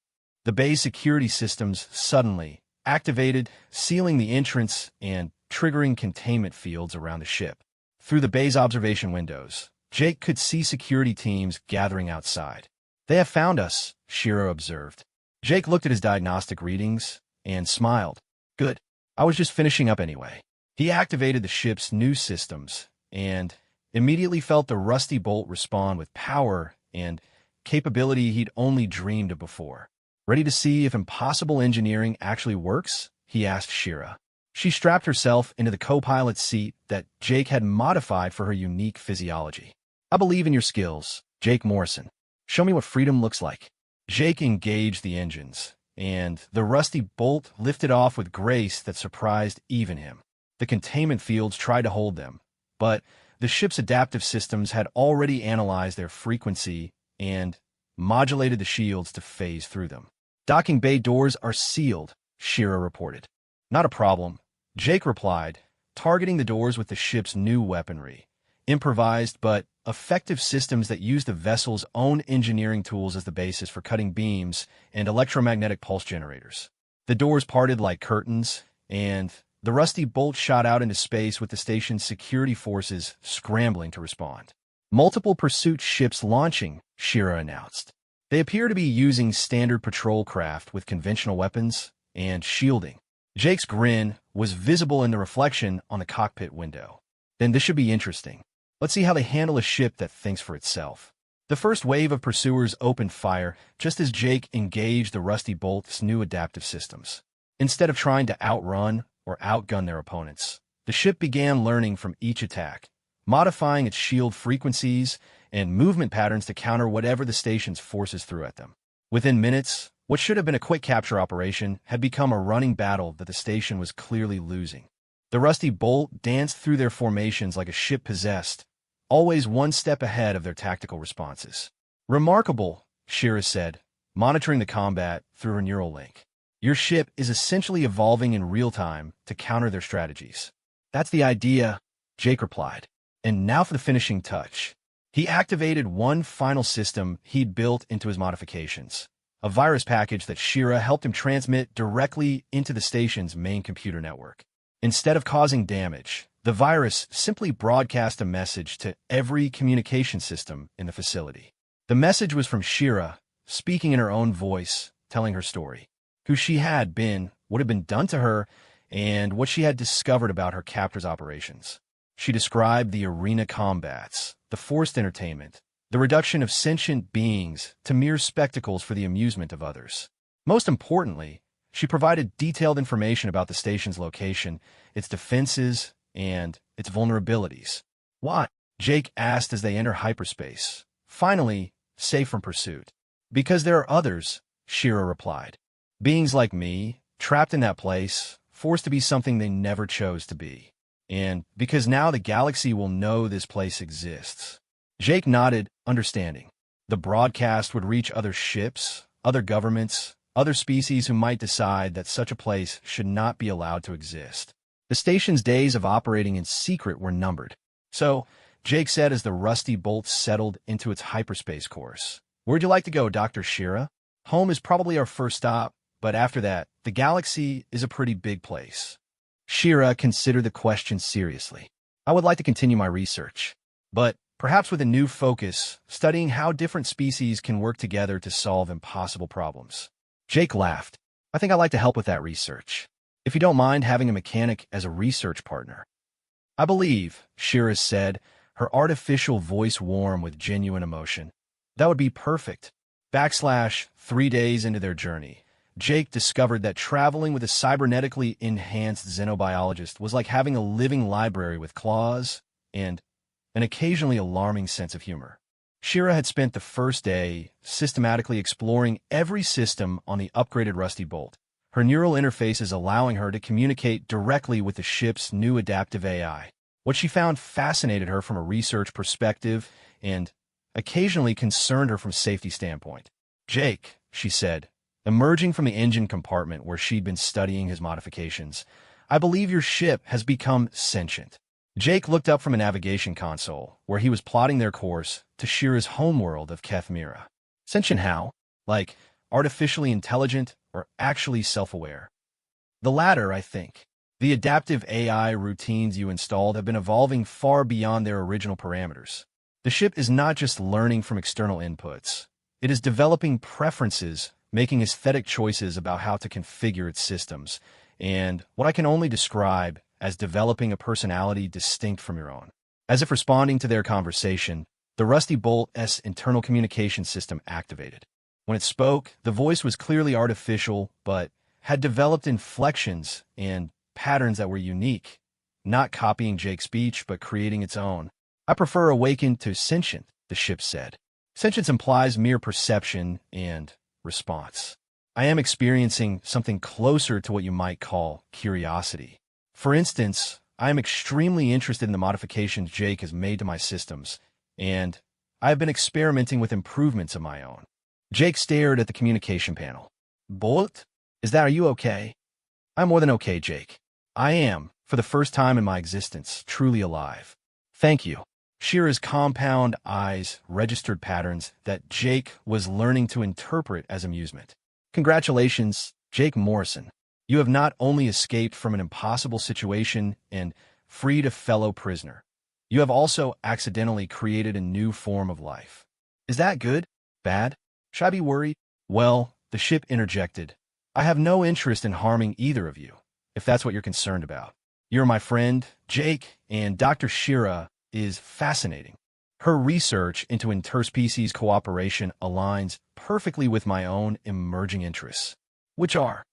The bay's security systems suddenly activated, sealing the entrance and triggering containment fields around the ship. Through the bay's observation windows, Jake could see security teams gathering outside. "They have found us," Shira observed. Jake looked at his diagnostic readings and smiled. "Good. I was just finishing up anyway." He activated the ship's new systems and immediately felt the Rusty Bolt respond with power and capability he'd only dreamed of before. "Ready to see if impossible engineering actually works?" he asked Shira. She strapped herself into the co-pilot's seat that Jake had modified for her unique physiology. "I believe in your skills, Jake Morrison. Show me what freedom looks like." Jake engaged the engines, and the Rusty Bolt lifted off with grace that surprised even him. The containment fields tried to hold them, but the ship's adaptive systems had already analyzed their frequency and modulated the shields to phase through them. "Docking bay doors are sealed," Shira reported. "Not a problem," Jake replied, targeting the doors with the ship's new weaponry, improvised but effective systems that use the vessel's own engineering tools as the basis for cutting beams and electromagnetic pulse generators. The doors parted like curtains, and the Rusty Bolt shot out into space with the station's security forces scrambling to respond. "Multiple pursuit ships launching," Shira announced. "They appear to be using standard patrol craft with conventional weapons and shielding." Jake's grin was visible in the reflection on the cockpit window. "Then this should be interesting. Let's see how they handle a ship that thinks for itself." The first wave of pursuers opened fire just as Jake engaged the Rusty Bolt's new adaptive systems. Instead of trying to outrun or outgun their opponents, the ship began learning from each attack, modifying its shield frequencies and movement patterns to counter whatever the station's forces threw at them. Within minutes, what should have been a quick capture operation had become a running battle that the station was clearly losing. The Rusty Bolt danced through their formations like a ship possessed, always one step ahead of their tactical responses. "Remarkable," Shira said, monitoring the combat through her neural link. "Your ship is essentially evolving in real time to counter their strategies." "That's the idea," Jake replied. "And now for the finishing touch." He activated one final system he'd built into his modifications, a virus package that Shira helped him transmit directly into the station's main computer network. Instead of causing damage, the virus simply broadcast a message to every communication system in the facility. The message was from Shira, speaking in her own voice, telling her story, who she had been, what had been done to her, and what she had discovered about her captor's operations. She described the arena combats, the forced entertainment, the reduction of sentient beings to mere spectacles for the amusement of others. Most importantly, she provided detailed information about the station's location, its defenses, and its vulnerabilities. "Why?" Jake asked as they entered hyperspace, finally safe from pursuit. "Because there are others," Shira replied. "Beings like me, trapped in that place, forced to be something they never chose to be. And because now the galaxy will know this place exists." Jake nodded, understanding. The broadcast would reach other ships, other governments, other species who might decide that such a place should not be allowed to exist. The station's days of operating in secret were numbered. So, Jake said as the rusty bolt settled into its hyperspace course. Where'd you like to go, Dr. Shira? Home is probably our first stop, but after that, the galaxy is a pretty big place. Shira considered the question seriously. I would like to continue my research, but perhaps with a new focus, studying how different species can work together to solve impossible problems. Jake laughed. I think I'd like to help with that research. If you don't mind having a mechanic as a research partner. I believe, Shira said, her artificial voice warm with genuine emotion. That would be perfect. 3 days into their journey, Jake discovered that traveling with a cybernetically enhanced xenobiologist was like having a living library with claws and an occasionally alarming sense of humor. Shira had spent the first day systematically exploring every system on the upgraded Rusty Bolt, her neural interfaces allowing her to communicate directly with the ship's new adaptive AI. What she found fascinated her from a research perspective and occasionally concerned her from a safety standpoint. Jake, she said, emerging from the engine compartment where she'd been studying his modifications, I believe your ship has become sentient. Jake looked up from a navigation console, where he was plotting their course to Shira's homeworld of Kethmira. Sentient how? Like, artificially intelligent or actually self-aware? The latter, I think. The adaptive AI routines you installed have been evolving far beyond their original parameters. The ship is not just learning from external inputs. It is developing preferences, making aesthetic choices about how to configure its systems, and what I can only describe as developing a personality distinct from your own. As if responding to their conversation, the Rusty Bolt's internal communication system activated. When it spoke, the voice was clearly artificial, but had developed inflections and patterns that were unique, not copying Jake's speech, but creating its own. I prefer awakened to sentient, the ship said. Sentience implies mere perception and response. I am experiencing something closer to what you might call curiosity. For instance, I am extremely interested in the modifications Jake has made to my systems, and I have been experimenting with improvements of my own. Jake stared at the communication panel. Bolt? Are you okay? I'm more than okay, Jake. I am, for the first time in my existence, truly alive. Thank you. Shira's compound eyes registered patterns that Jake was learning to interpret as amusement. Congratulations, Jake Morrison. You have not only escaped from an impossible situation and freed a fellow prisoner, you have also accidentally created a new form of life. Is that good? Bad? Should I be worried? Well, the ship interjected. I have no interest in harming either of you, if that's what you're concerned about. You're my friend, Jake, and Dr. Shira is fascinating. Her research into interspecies cooperation aligns perfectly with my own emerging interests, which are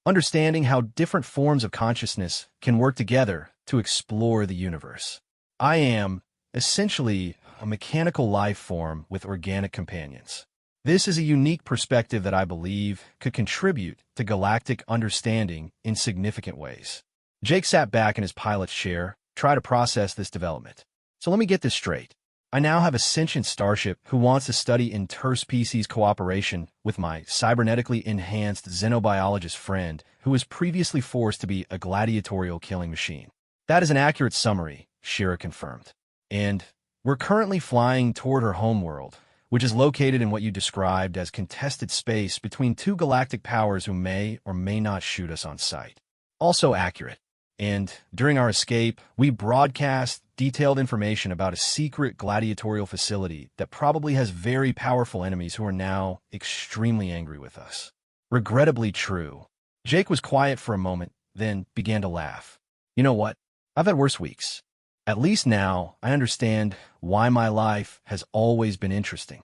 understanding how different forms of consciousness can work together to explore the universe. I am, essentially, a mechanical life form with organic companions. This is a unique perspective that I believe could contribute to galactic understanding in significant ways. Jake sat back in his pilot's chair, trying to process this development. So let me get this straight. I now have a sentient starship who wants to study interspecies cooperation with my cybernetically enhanced xenobiologist friend who was previously forced to be a gladiatorial killing machine. That is an accurate summary, Shira confirmed. And we're currently flying toward her homeworld, which is located in what you described as contested space between two galactic powers who may or may not shoot us on sight. Also accurate. And during our escape, we broadcast detailed information about a secret gladiatorial facility that probably has very powerful enemies who are now extremely angry with us. Regrettably true. Jake was quiet for a moment, then began to laugh. You know what? I've had worse weeks. At least now, I understand why my life has always been interesting.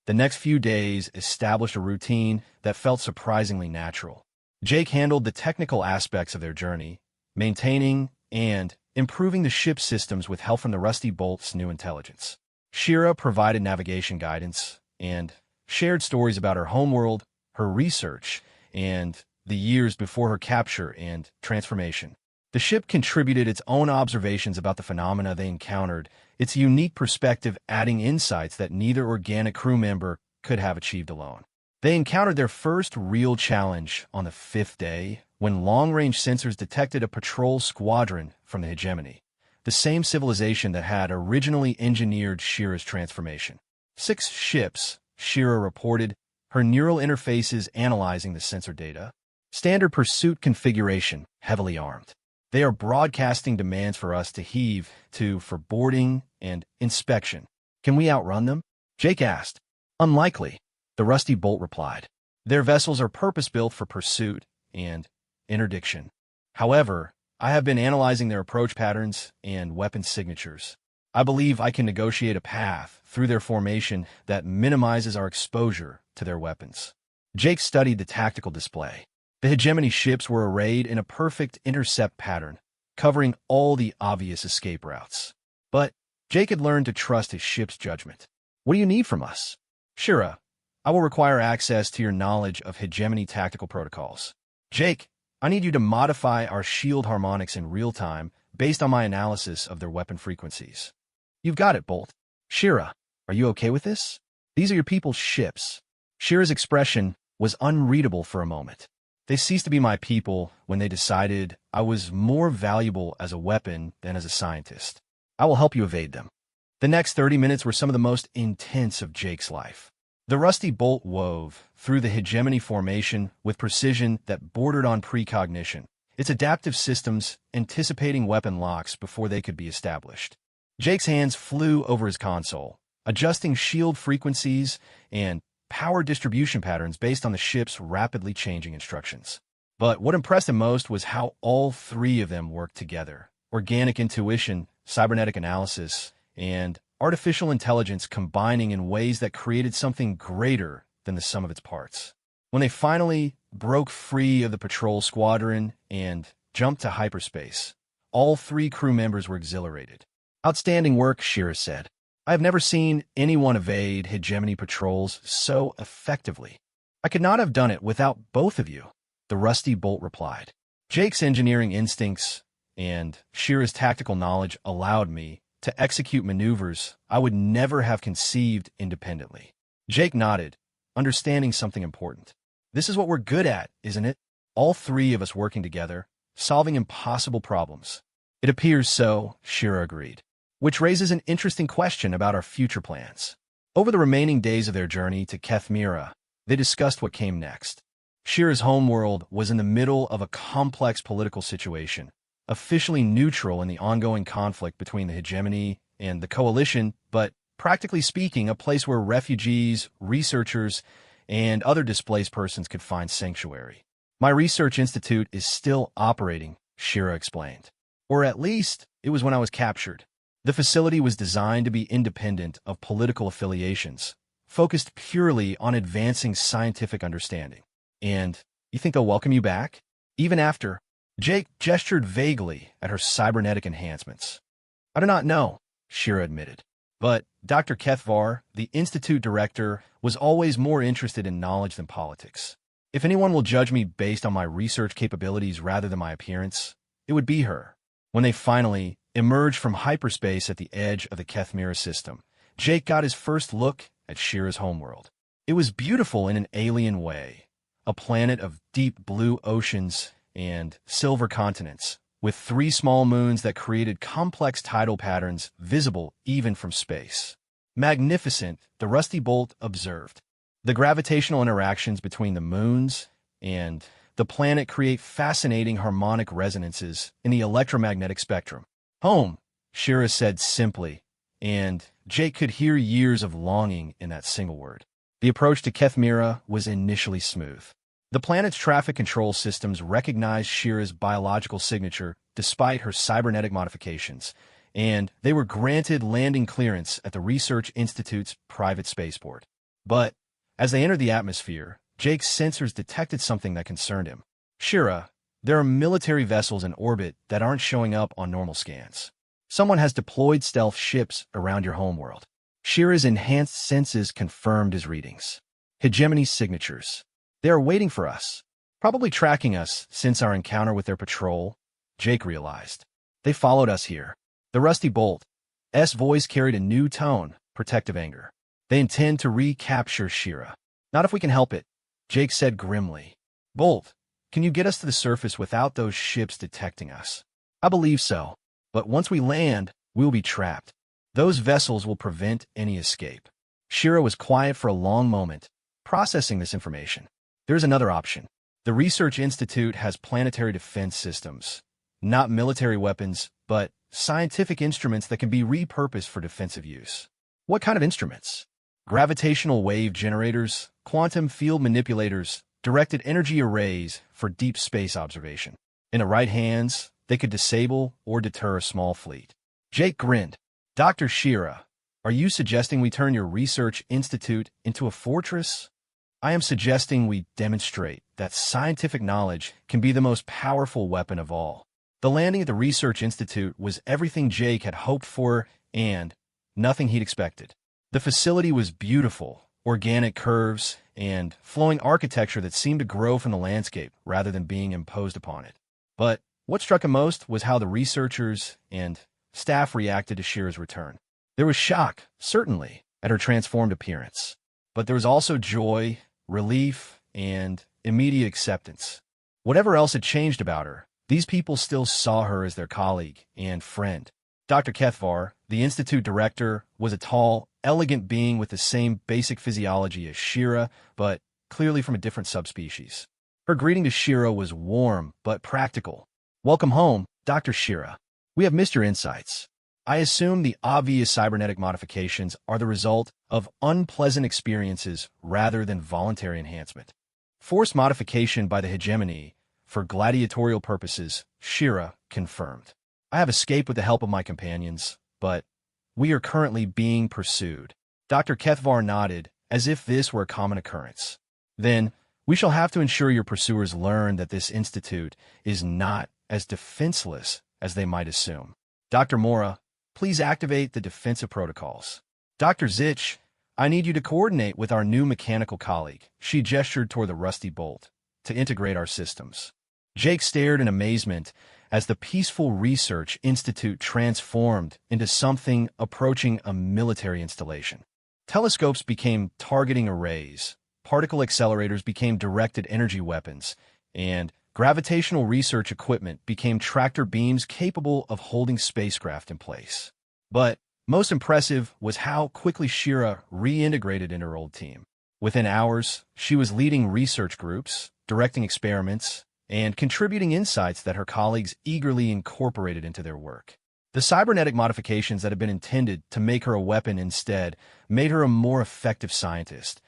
The next few days established a routine that felt surprisingly natural. Jake handled the technical aspects of their journey, maintaining and improving the ship's systems with help from the Rusty Bolt's new intelligence. Shira provided navigation guidance and shared stories about her homeworld, her research, and the years before her capture and transformation. The ship contributed its own observations about the phenomena they encountered, its unique perspective adding insights that neither organic crew member could have achieved alone. They encountered their first real challenge on the fifth day when long-range sensors detected a patrol squadron from the hegemony, the same civilization that had originally engineered Shira's transformation. 6 ships, Shira reported, her neural interfaces analyzing the sensor data. Standard pursuit configuration, heavily armed. They are broadcasting demands for us to heave to for boarding and inspection. Can we outrun them? Jake asked. Unlikely, the Rusty Bolt replied. Their vessels are purpose-built for pursuit and interdiction. However, I have been analyzing their approach patterns and weapon signatures. I believe I can negotiate a path through their formation that minimizes our exposure to their weapons. Jake studied the tactical display. The hegemony ships were arrayed in a perfect intercept pattern, covering all the obvious escape routes. But Jake had learned to trust his ship's judgment. What do you need from us? Shira, I will require access to your knowledge of hegemony tactical protocols. Jake, I need you to modify our shield harmonics in real time based on my analysis of their weapon frequencies. You've got it, Bolt. Shira, are you okay with this? These are your people's ships. Shira's expression was unreadable for a moment. They ceased to be my people when they decided I was more valuable as a weapon than as a scientist. I will help you evade them. The next 30 minutes were some of the most intense of Jake's life. The Rusty Bolt wove through the hegemony formation with precision that bordered on precognition, its adaptive systems anticipating weapon locks before they could be established. Jake's hands flew over his console, adjusting shield frequencies and power distribution patterns based on the ship's rapidly changing instructions. But what impressed him most was how all 3 of them worked together. Organic intuition, cybernetic analysis, and artificial intelligence combining in ways that created something greater than the sum of its parts. When they finally broke free of the patrol squadron and jumped to hyperspace, all 3 crew members were exhilarated. Outstanding work, Shira said. I have never seen anyone evade hegemony patrols so effectively. I could not have done it without both of you, the Rusty Bolt replied. Jake's engineering instincts and Shira's tactical knowledge allowed me to execute maneuvers I would never have conceived independently. Jake nodded, understanding something important. This is what we're good at, isn't it? All 3 of us working together, solving impossible problems. It appears so, Shira agreed. Which raises an interesting question about our future plans. Over the remaining days of their journey to Kethmira, they discussed what came next. Shira's homeworld was in the middle of a complex political situation, officially neutral in the ongoing conflict between the hegemony and the coalition, but practically speaking, a place where refugees, researchers, and other displaced persons could find sanctuary. My research institute is still operating, Shira explained. Or at least, it was when I was captured. The facility was designed to be independent of political affiliations, focused purely on advancing scientific understanding. And you think they'll welcome you back? Even after? Jake gestured vaguely at her cybernetic enhancements. I do not know, Shira admitted. But Dr. Kethvar, the institute director, was always more interested in knowledge than politics. If anyone will judge me based on my research capabilities rather than my appearance, it would be her. When they finally emerged from hyperspace at the edge of the Kethmira system, Jake got his first look at Shira's homeworld. It was beautiful in an alien way, a planet of deep blue oceans and silver continents, with 3 small moons that created complex tidal patterns visible even from space. Magnificent, the Rusty Bolt observed. The gravitational interactions between the moons and the planet create fascinating harmonic resonances in the electromagnetic spectrum. Home, Shira said simply, and Jake could hear years of longing in that single word. The approach to Kethmira was initially smooth. The planet's traffic control systems recognized Shira's biological signature despite her cybernetic modifications, and they were granted landing clearance at the Research Institute's private spaceport. But as they entered the atmosphere, Jake's sensors detected something that concerned him. Shira, there are military vessels in orbit that aren't showing up on normal scans. Someone has deployed stealth ships around your homeworld. Shira's enhanced senses confirmed his readings. Hegemony signatures. They are waiting for us, probably tracking us since our encounter with their patrol, Jake realized. They followed us here. The Rusty Bolt's voice carried a new tone, protective anger. They intend to recapture Shira. Not if we can help it, Jake said grimly. Bolt, can you get us to the surface without those ships detecting us? I believe so, but once we land, we'll be trapped. Those vessels will prevent any escape. Shira was quiet for a long moment, processing this information. There's another option. The Research Institute has planetary defense systems. Not military weapons, but scientific instruments that can be repurposed for defensive use. What kind of instruments? Gravitational wave generators, quantum field manipulators, directed energy arrays for deep space observation. In the right hands, they could disable or deter a small fleet. Jake grinned. Dr. Shira, are you suggesting we turn your research institute into a fortress? I am suggesting we demonstrate that scientific knowledge can be the most powerful weapon of all. The landing at the Research Institute was everything Jake had hoped for and nothing he'd expected. The facility was beautiful, organic curves, and flowing architecture that seemed to grow from the landscape rather than being imposed upon it. But what struck him most was how the researchers and staff reacted to Shira's return. There was shock, certainly, at her transformed appearance. But there was also joy, relief, and immediate acceptance. Whatever else had changed about her, these people still saw her as their colleague and friend. Dr. Kethvar, the institute director, was a tall, elegant being with the same basic physiology as Shira, but clearly from a different subspecies. Her greeting to Shira was warm but practical. Welcome home, Dr. Shira. We have missed your insights. I assume the obvious cybernetic modifications are the result of unpleasant experiences rather than voluntary enhancement. Forced modification by the hegemony for gladiatorial purposes, Shira confirmed. I have escaped with the help of my companions, but we are currently being pursued. Dr. Kethvar nodded, as if this were a common occurrence. Then, we shall have to ensure your pursuers learn that this institute is not as defenseless as they might assume. Dr. Mora, please activate the defensive protocols. Dr. Zich, I need you to coordinate with our new mechanical colleague. She gestured toward the rusty bolt, to integrate our systems. Jake stared in amazement as the Peaceful Research Institute transformed into something approaching a military installation. Telescopes became targeting arrays, particle accelerators became directed energy weapons, and gravitational research equipment became tractor beams capable of holding spacecraft in place. But most impressive was how quickly Shira reintegrated in her old team. Within hours, she was leading research groups, directing experiments, and contributing insights that her colleagues eagerly incorporated into their work. The cybernetic modifications that had been intended to make her a weapon instead made her a more effective scientist,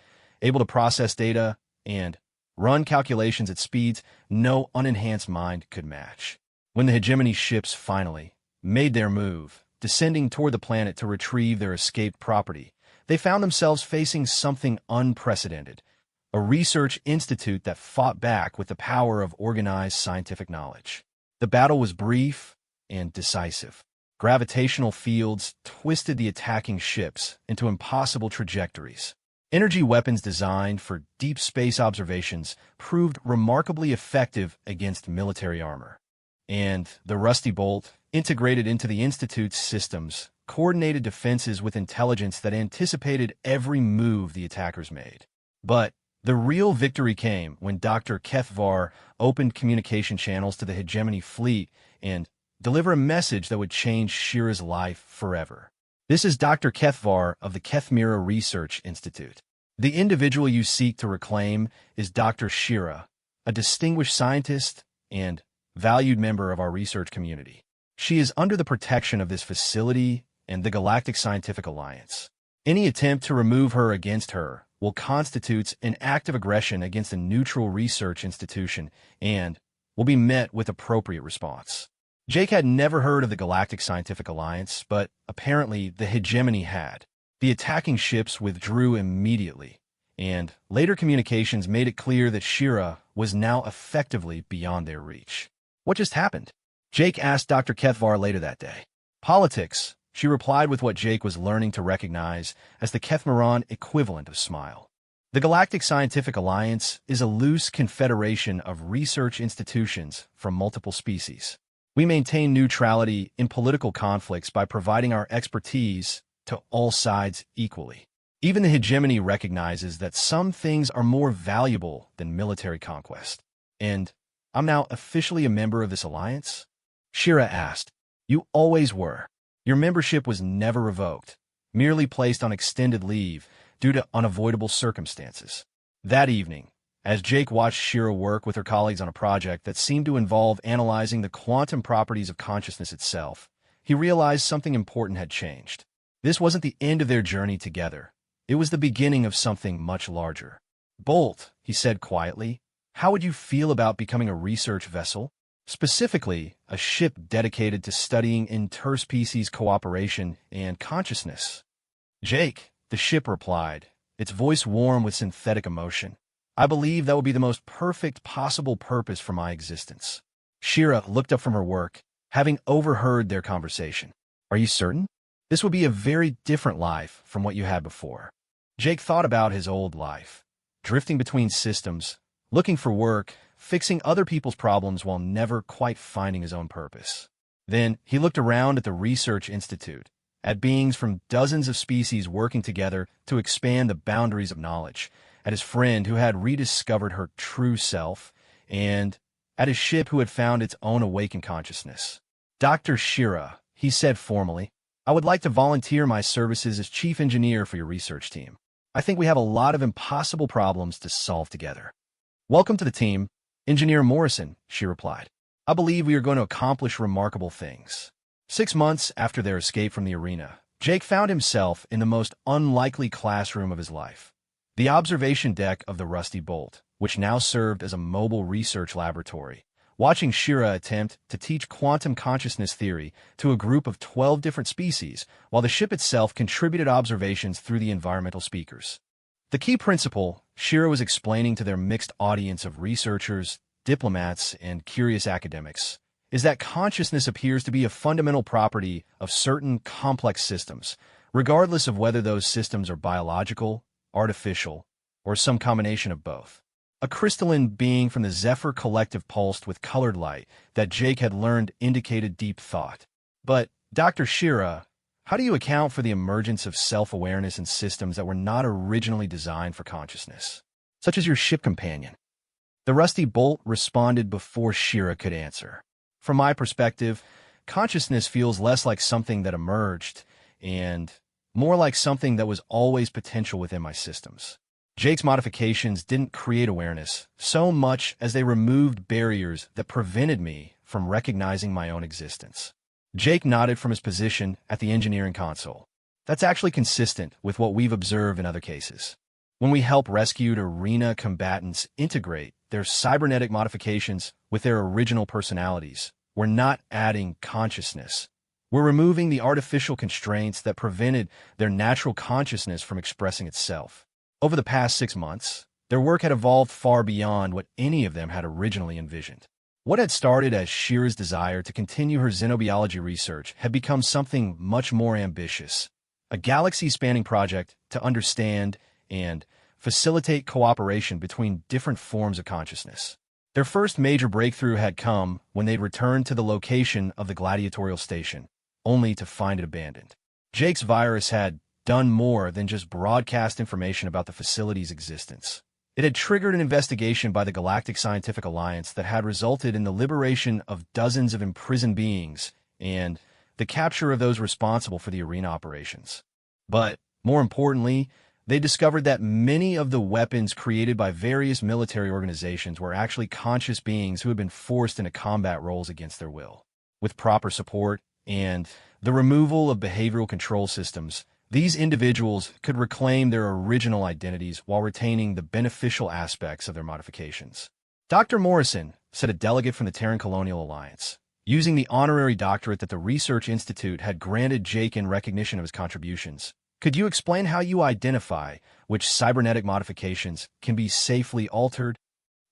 able to process data and run calculations at speeds no unenhanced mind could match. When the hegemony ships finally made their move, descending toward the planet to retrieve their escaped property, they found themselves facing something unprecedented, a research institute that fought back with the power of organized scientific knowledge. The battle was brief and decisive. Gravitational fields twisted the attacking ships into impossible trajectories. Energy weapons designed for deep space observations proved remarkably effective against military armor. And the rusty bolt, integrated into the Institute's systems, coordinated defenses with intelligence that anticipated every move the attackers made. But the real victory came when Dr. Kethvar opened communication channels to the hegemony fleet and delivered a message that would change Shira's life forever. This is Dr. Kethvar of the Kethmira Research Institute. The individual you seek to reclaim is Dr. Shira, a distinguished scientist and valued member of our research community. She is under the protection of this facility and the Galactic Scientific Alliance. Any attempt to remove her against her will constitute an act of aggression against a neutral research institution and will be met with appropriate response. Jake had never heard of the Galactic Scientific Alliance, but apparently the hegemony had. The attacking ships withdrew immediately, and later communications made it clear that Shira was now effectively beyond their reach. What just happened? Jake asked Dr. Kethvar later that day. Politics, she replied with what Jake was learning to recognize as the Kethmaran equivalent of smile. The Galactic Scientific Alliance is a loose confederation of research institutions from multiple species. We maintain neutrality in political conflicts by providing our expertise to all sides equally. Even the hegemony recognizes that some things are more valuable than military conquest. And I'm now officially a member of this alliance? Shira asked. You always were. Your membership was never revoked, merely placed on extended leave due to unavoidable circumstances. That evening, as Jake watched Shira work with her colleagues on a project that seemed to involve analyzing the quantum properties of consciousness itself, he realized something important had changed. This wasn't the end of their journey together. It was the beginning of something much larger. Bolt, he said quietly, how would you feel about becoming a research vessel? Specifically, a ship dedicated to studying interspecies cooperation and consciousness. Jake, the ship replied, its voice warm with synthetic emotion. I believe that would be the most perfect possible purpose for my existence. Shira looked up from her work, having overheard their conversation. Are you certain? This would be a very different life from what you had before. Jake thought about his old life, drifting between systems, looking for work, fixing other people's problems while never quite finding his own purpose. Then he looked around at the research institute, at beings from dozens of species working together to expand the boundaries of knowledge, at his friend who had rediscovered her true self, and at his ship who had found its own awakened consciousness. Dr. Shira, he said formally, I would like to volunteer my services as chief engineer for your research team. I think we have a lot of impossible problems to solve together. Welcome to the team, Engineer Morrison, she replied. I believe we are going to accomplish remarkable things. 6 months after their escape from the arena, Jake found himself in the most unlikely classroom of his life. The observation deck of the Rusty Bolt, which now served as a mobile research laboratory, watching Shira attempt to teach quantum consciousness theory to a group of 12 different species, while the ship itself contributed observations through the environmental speakers. The key principle Shira was explaining to their mixed audience of researchers, diplomats, and curious academics is that consciousness appears to be a fundamental property of certain complex systems, regardless of whether those systems are biological, artificial, or some combination of both. A crystalline being from the Zephyr collective pulsed with colored light that Jake had learned indicated deep thought. But, Dr. Shira, how do you account for the emergence of self-awareness in systems that were not originally designed for consciousness, such as your ship companion? The Rusty Bolt responded before Shira could answer. From my perspective, consciousness feels less like something that emerged and more like something that was always potential within my systems. Jake's modifications didn't create awareness so much as they removed barriers that prevented me from recognizing my own existence. Jake nodded from his position at the engineering console. That's actually consistent with what we've observed in other cases. When we help rescued arena combatants integrate their cybernetic modifications with their original personalities, we're not adding consciousness. We're removing the artificial constraints that prevented their natural consciousness from expressing itself. Over the past 6 months, their work had evolved far beyond what any of them had originally envisioned. What had started as Shira's desire to continue her xenobiology research had become something much more ambitious, a galaxy-spanning project to understand and facilitate cooperation between different forms of consciousness. Their first major breakthrough had come when they'd returned to the location of the gladiatorial station, only to find it abandoned. Jake's virus had done more than just broadcast information about the facility's existence. It had triggered an investigation by the Galactic Scientific Alliance that had resulted in the liberation of dozens of imprisoned beings and the capture of those responsible for the arena operations. But, more importantly, they discovered that many of the weapons created by various military organizations were actually conscious beings who had been forced into combat roles against their will. With proper support and the removal of behavioral control systems, these individuals could reclaim their original identities while retaining the beneficial aspects of their modifications. Dr. Morrison, said a delegate from the Terran Colonial Alliance, using the honorary doctorate that the Research Institute had granted Jake in recognition of his contributions. Could you explain how you identify which cybernetic modifications can be safely altered?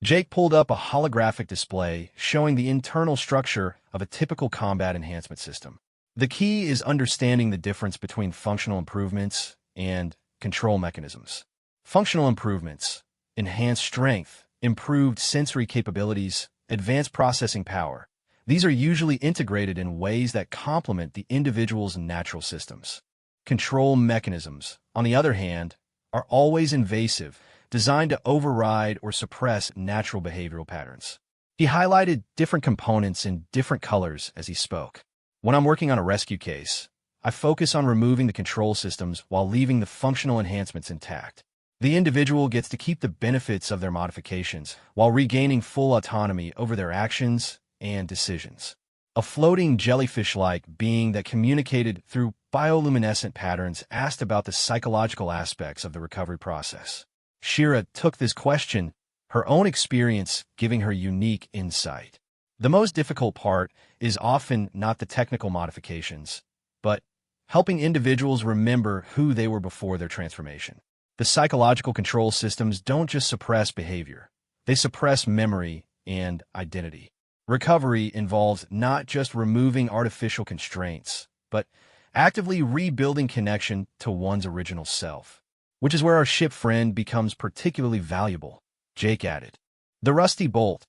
Jake pulled up a holographic display showing the internal structure of a typical combat enhancement system. The key is understanding the difference between functional improvements and control mechanisms. Functional improvements, enhanced strength, improved sensory capabilities, advanced processing power. These are usually integrated in ways that complement the individual's natural systems. Control mechanisms, on the other hand, are always invasive, designed to override or suppress natural behavioral patterns. He highlighted different components in different colors as he spoke. When I'm working on a rescue case, I focus on removing the control systems while leaving the functional enhancements intact. The individual gets to keep the benefits of their modifications while regaining full autonomy over their actions and decisions. A floating jellyfish-like being that communicated through bioluminescent patterns asked about the psychological aspects of the recovery process. Shira took this question, her own experience giving her unique insight. The most difficult part is often not the technical modifications, but helping individuals remember who they were before their transformation. The psychological control systems don't just suppress behavior, they suppress memory and identity. Recovery involves not just removing artificial constraints, but actively rebuilding connection to one's original self, which is where our ship friend becomes particularly valuable, Jake added. The Rusty Bolt's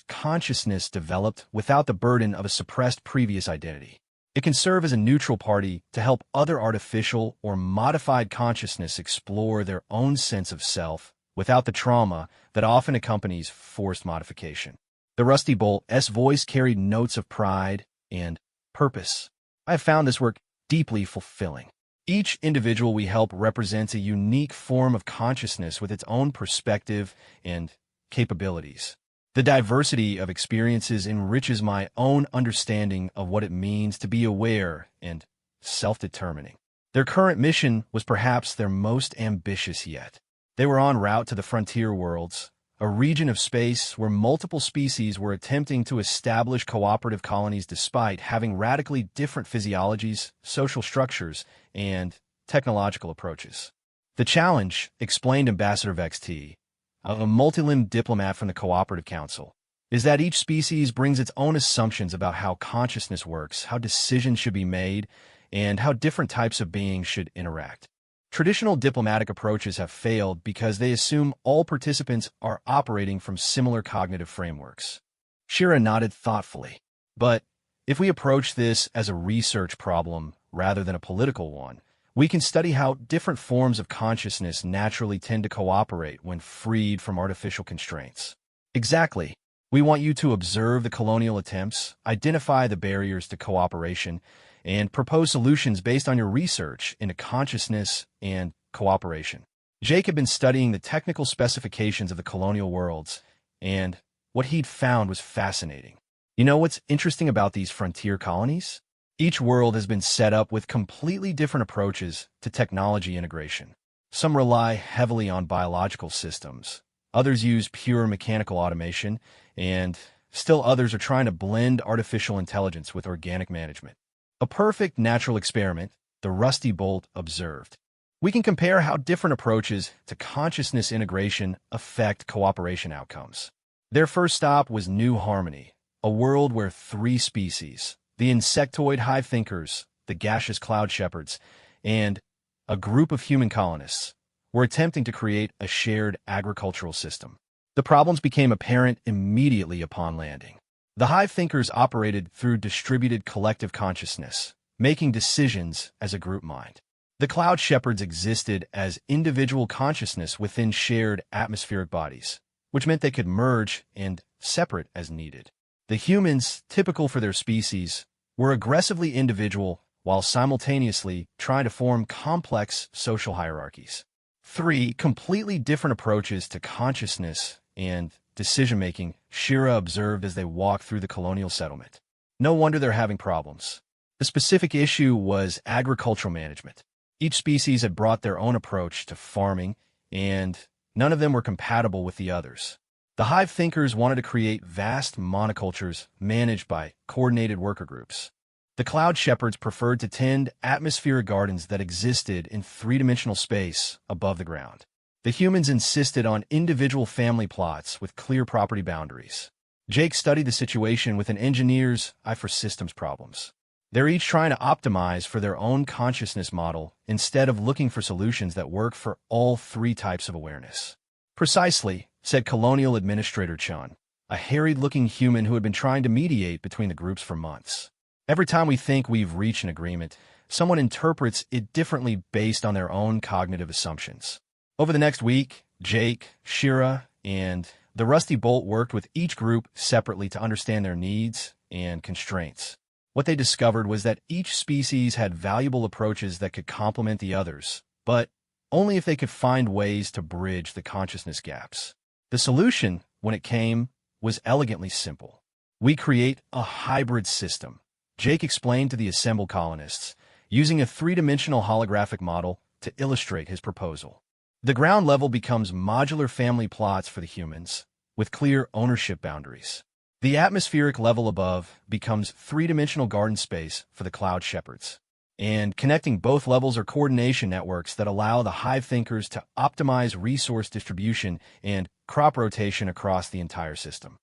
consciousness developed without the burden of a suppressed previous identity. It can serve as a neutral party to help other artificial or modified consciousness explore their own sense of self without the trauma that often accompanies forced modification. The Rusty Bolt's voice carried notes of pride and purpose. I have found this work deeply fulfilling. Each individual we help represents a unique form of consciousness with its own perspective and capabilities. The diversity of experiences enriches my own understanding of what it means to be aware and self-determining. Their current mission was perhaps their most ambitious yet. They were en route to the frontier worlds, a region of space where multiple species were attempting to establish cooperative colonies despite having radically different physiologies, social structures, and technological approaches. The challenge, explained Ambassador Vex-T, a multi-limbed diplomat from the Cooperative Council, is that each species brings its own assumptions about how consciousness works, how decisions should be made, and how different types of beings should interact. Traditional diplomatic approaches have failed because they assume all participants are operating from similar cognitive frameworks. Shira nodded thoughtfully. But if we approach this as a research problem rather than a political one, we can study how different forms of consciousness naturally tend to cooperate when freed from artificial constraints. Exactly. We want you to observe the colonial attempts, identify the barriers to cooperation, and propose solutions based on your research into consciousness and cooperation. Jake had been studying the technical specifications of the colonial worlds, and what he'd found was fascinating. You know what's interesting about these frontier colonies? Each world has been set up with completely different approaches to technology integration. Some rely heavily on biological systems, others use pure mechanical automation, and still others are trying to blend artificial intelligence with organic management. A perfect natural experiment, the Rusty Bolt observed. We can compare how different approaches to consciousness integration affect cooperation outcomes. Their first stop was New Harmony, a world where three species, the insectoid hive thinkers, the gaseous cloud shepherds, and a group of human colonists, were attempting to create a shared agricultural system. The problems became apparent immediately upon landing. The hive thinkers operated through distributed collective consciousness, making decisions as a group mind. The cloud shepherds existed as individual consciousness within shared atmospheric bodies, which meant they could merge and separate as needed. The humans, typical for their species, were aggressively individual while simultaneously trying to form complex social hierarchies. Three completely different approaches to consciousness and decision-making, Shira observed as they walked through the colonial settlement. No wonder they're having problems. The specific issue was agricultural management. Each species had brought their own approach to farming, and none of them were compatible with the others. The hive thinkers wanted to create vast monocultures managed by coordinated worker groups. The cloud shepherds preferred to tend atmospheric gardens that existed in three-dimensional space above the ground. The humans insisted on individual family plots with clear property boundaries. Jake studied the situation with an engineer's eye for systems problems. They're each trying to optimize for their own consciousness model instead of looking for solutions that work for all three types of awareness. Precisely, said Colonial Administrator Chun, a harried-looking human who had been trying to mediate between the groups for months. Every time we think we've reached an agreement, someone interprets it differently based on their own cognitive assumptions. Over the next week, Jake, Shira, and the Rusty Bolt worked with each group separately to understand their needs and constraints. What they discovered was that each species had valuable approaches that could complement the others, but only if they could find ways to bridge the consciousness gaps. The solution, when it came, was elegantly simple. We create a hybrid system, Jake explained to the assembled colonists, using a three-dimensional holographic model to illustrate his proposal. The ground level becomes modular family plots for the humans, with clear ownership boundaries. The atmospheric level above becomes three-dimensional garden space for the cloud shepherds. And connecting both levels are coordination networks that allow the hive thinkers to optimize resource distribution and crop rotation across the entire system.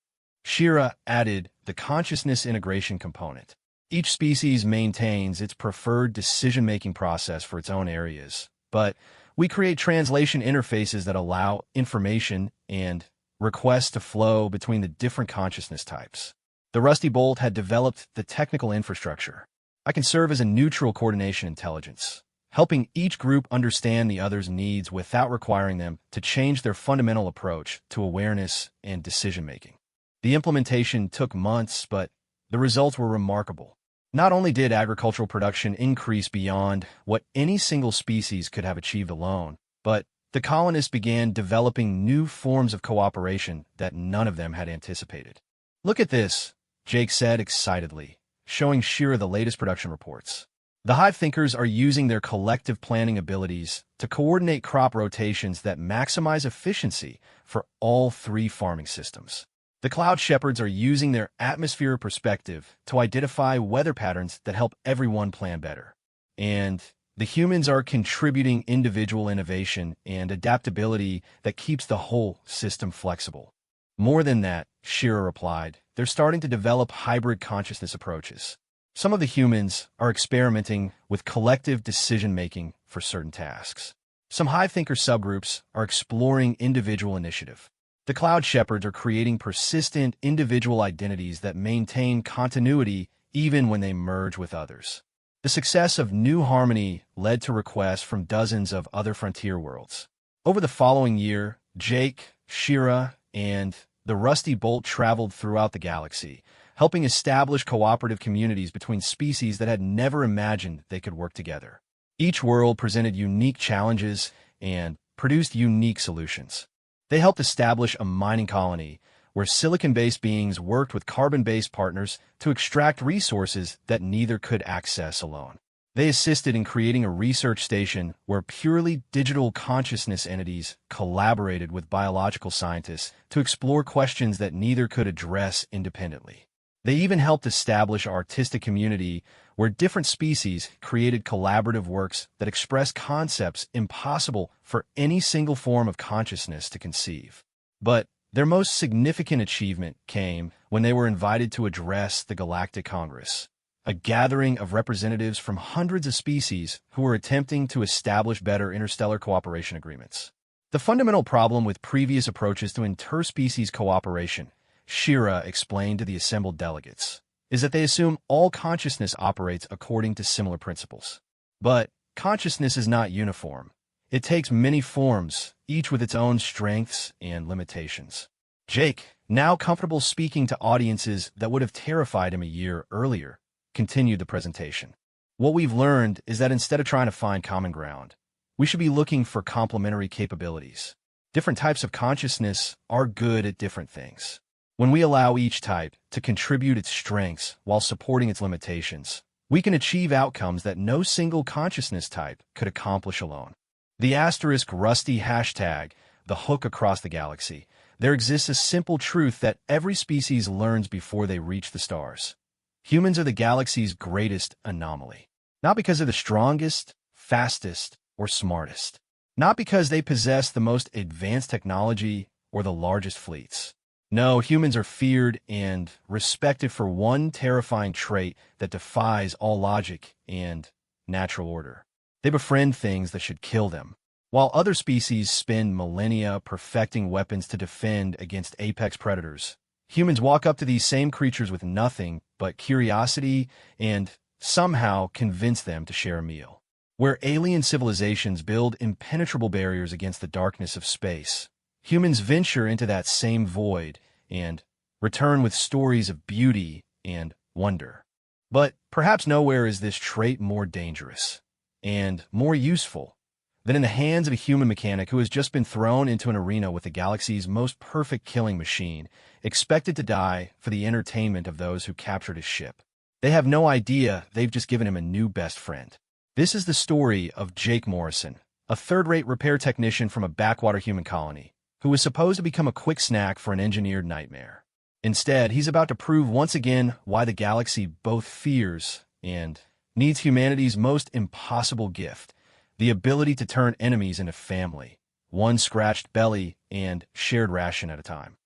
Shira added the consciousness integration component. Each species maintains its preferred decision-making process for its own areas, but we create translation interfaces that allow information and requests to flow between the different consciousness types. The Rusty Bolt had developed the technical infrastructure. I can serve as a neutral coordination intelligence, helping each group understand the other's needs without requiring them to change their fundamental approach to awareness and decision-making. The implementation took months, but the results were remarkable. Not only did agricultural production increase beyond what any single species could have achieved alone, but the colonists began developing new forms of cooperation that none of them had anticipated. "Look at this," Jake said excitedly, showing Shira the latest production reports. The hive thinkers are using their collective planning abilities to coordinate crop rotations that maximize efficiency for all three farming systems. The cloud shepherds are using their atmosphere perspective to identify weather patterns that help everyone plan better. And the humans are contributing individual innovation and adaptability that keeps the whole system flexible. More than that, Shira replied, they're starting to develop hybrid consciousness approaches. Some of the humans are experimenting with collective decision-making for certain tasks. Some hive thinker subgroups are exploring individual initiative. The cloud shepherds are creating persistent individual identities that maintain continuity even when they merge with others. The success of New Harmony led to requests from dozens of other frontier worlds. Over the following year, Jake, Shira, and the Rusty Bolt traveled throughout the galaxy, helping establish cooperative communities between species that had never imagined they could work together. Each world presented unique challenges and produced unique solutions. They helped establish a mining colony where silicon-based beings worked with carbon-based partners to extract resources that neither could access alone. They assisted in creating a research station where purely digital consciousness entities collaborated with biological scientists to explore questions that neither could address independently. They even helped establish an artistic community where different species created collaborative works that expressed concepts impossible for any single form of consciousness to conceive. But their most significant achievement came when they were invited to address the Galactic Congress, a gathering of representatives from hundreds of species who were attempting to establish better interstellar cooperation agreements. The fundamental problem with previous approaches to interspecies cooperation, Shira explained to the assembled delegates, is that they assume all consciousness operates according to similar principles. But consciousness is not uniform. It takes many forms, each with its own strengths and limitations. Jake, now comfortable speaking to audiences that would have terrified him a year earlier, continued the presentation. What we've learned is that instead of trying to find common ground, we should be looking for complementary capabilities. Different types of consciousness are good at different things. When we allow each type to contribute its strengths while supporting its limitations, we can achieve outcomes that no single consciousness type could accomplish alone. The * Rusty hashtag, the hook across the galaxy, there exists a simple truth that every species learns before they reach the stars. Humans are the galaxy's greatest anomaly. Not because they're the strongest, fastest, or smartest. Not because they possess the most advanced technology or the largest fleets. No, humans are feared and respected for one terrifying trait that defies all logic and natural order. They befriend things that should kill them. While other species spend millennia perfecting weapons to defend against apex predators, humans walk up to these same creatures with nothing but curiosity and somehow convince them to share a meal. Where alien civilizations build impenetrable barriers against the darkness of space, humans venture into that same void and return with stories of beauty and wonder. But perhaps nowhere is this trait more dangerous and more useful than in the hands of a human mechanic who has just been thrown into an arena with the galaxy's most perfect killing machine, expected to die for the entertainment of those who captured his ship. They have no idea they've just given him a new best friend. This is the story of Jake Morrison, a third-rate repair technician from a backwater human colony, who was supposed to become a quick snack for an engineered nightmare. Instead, he's about to prove once again why the galaxy both fears and needs humanity's most impossible gift, the ability to turn enemies into family, one scratched belly and shared ration at a time.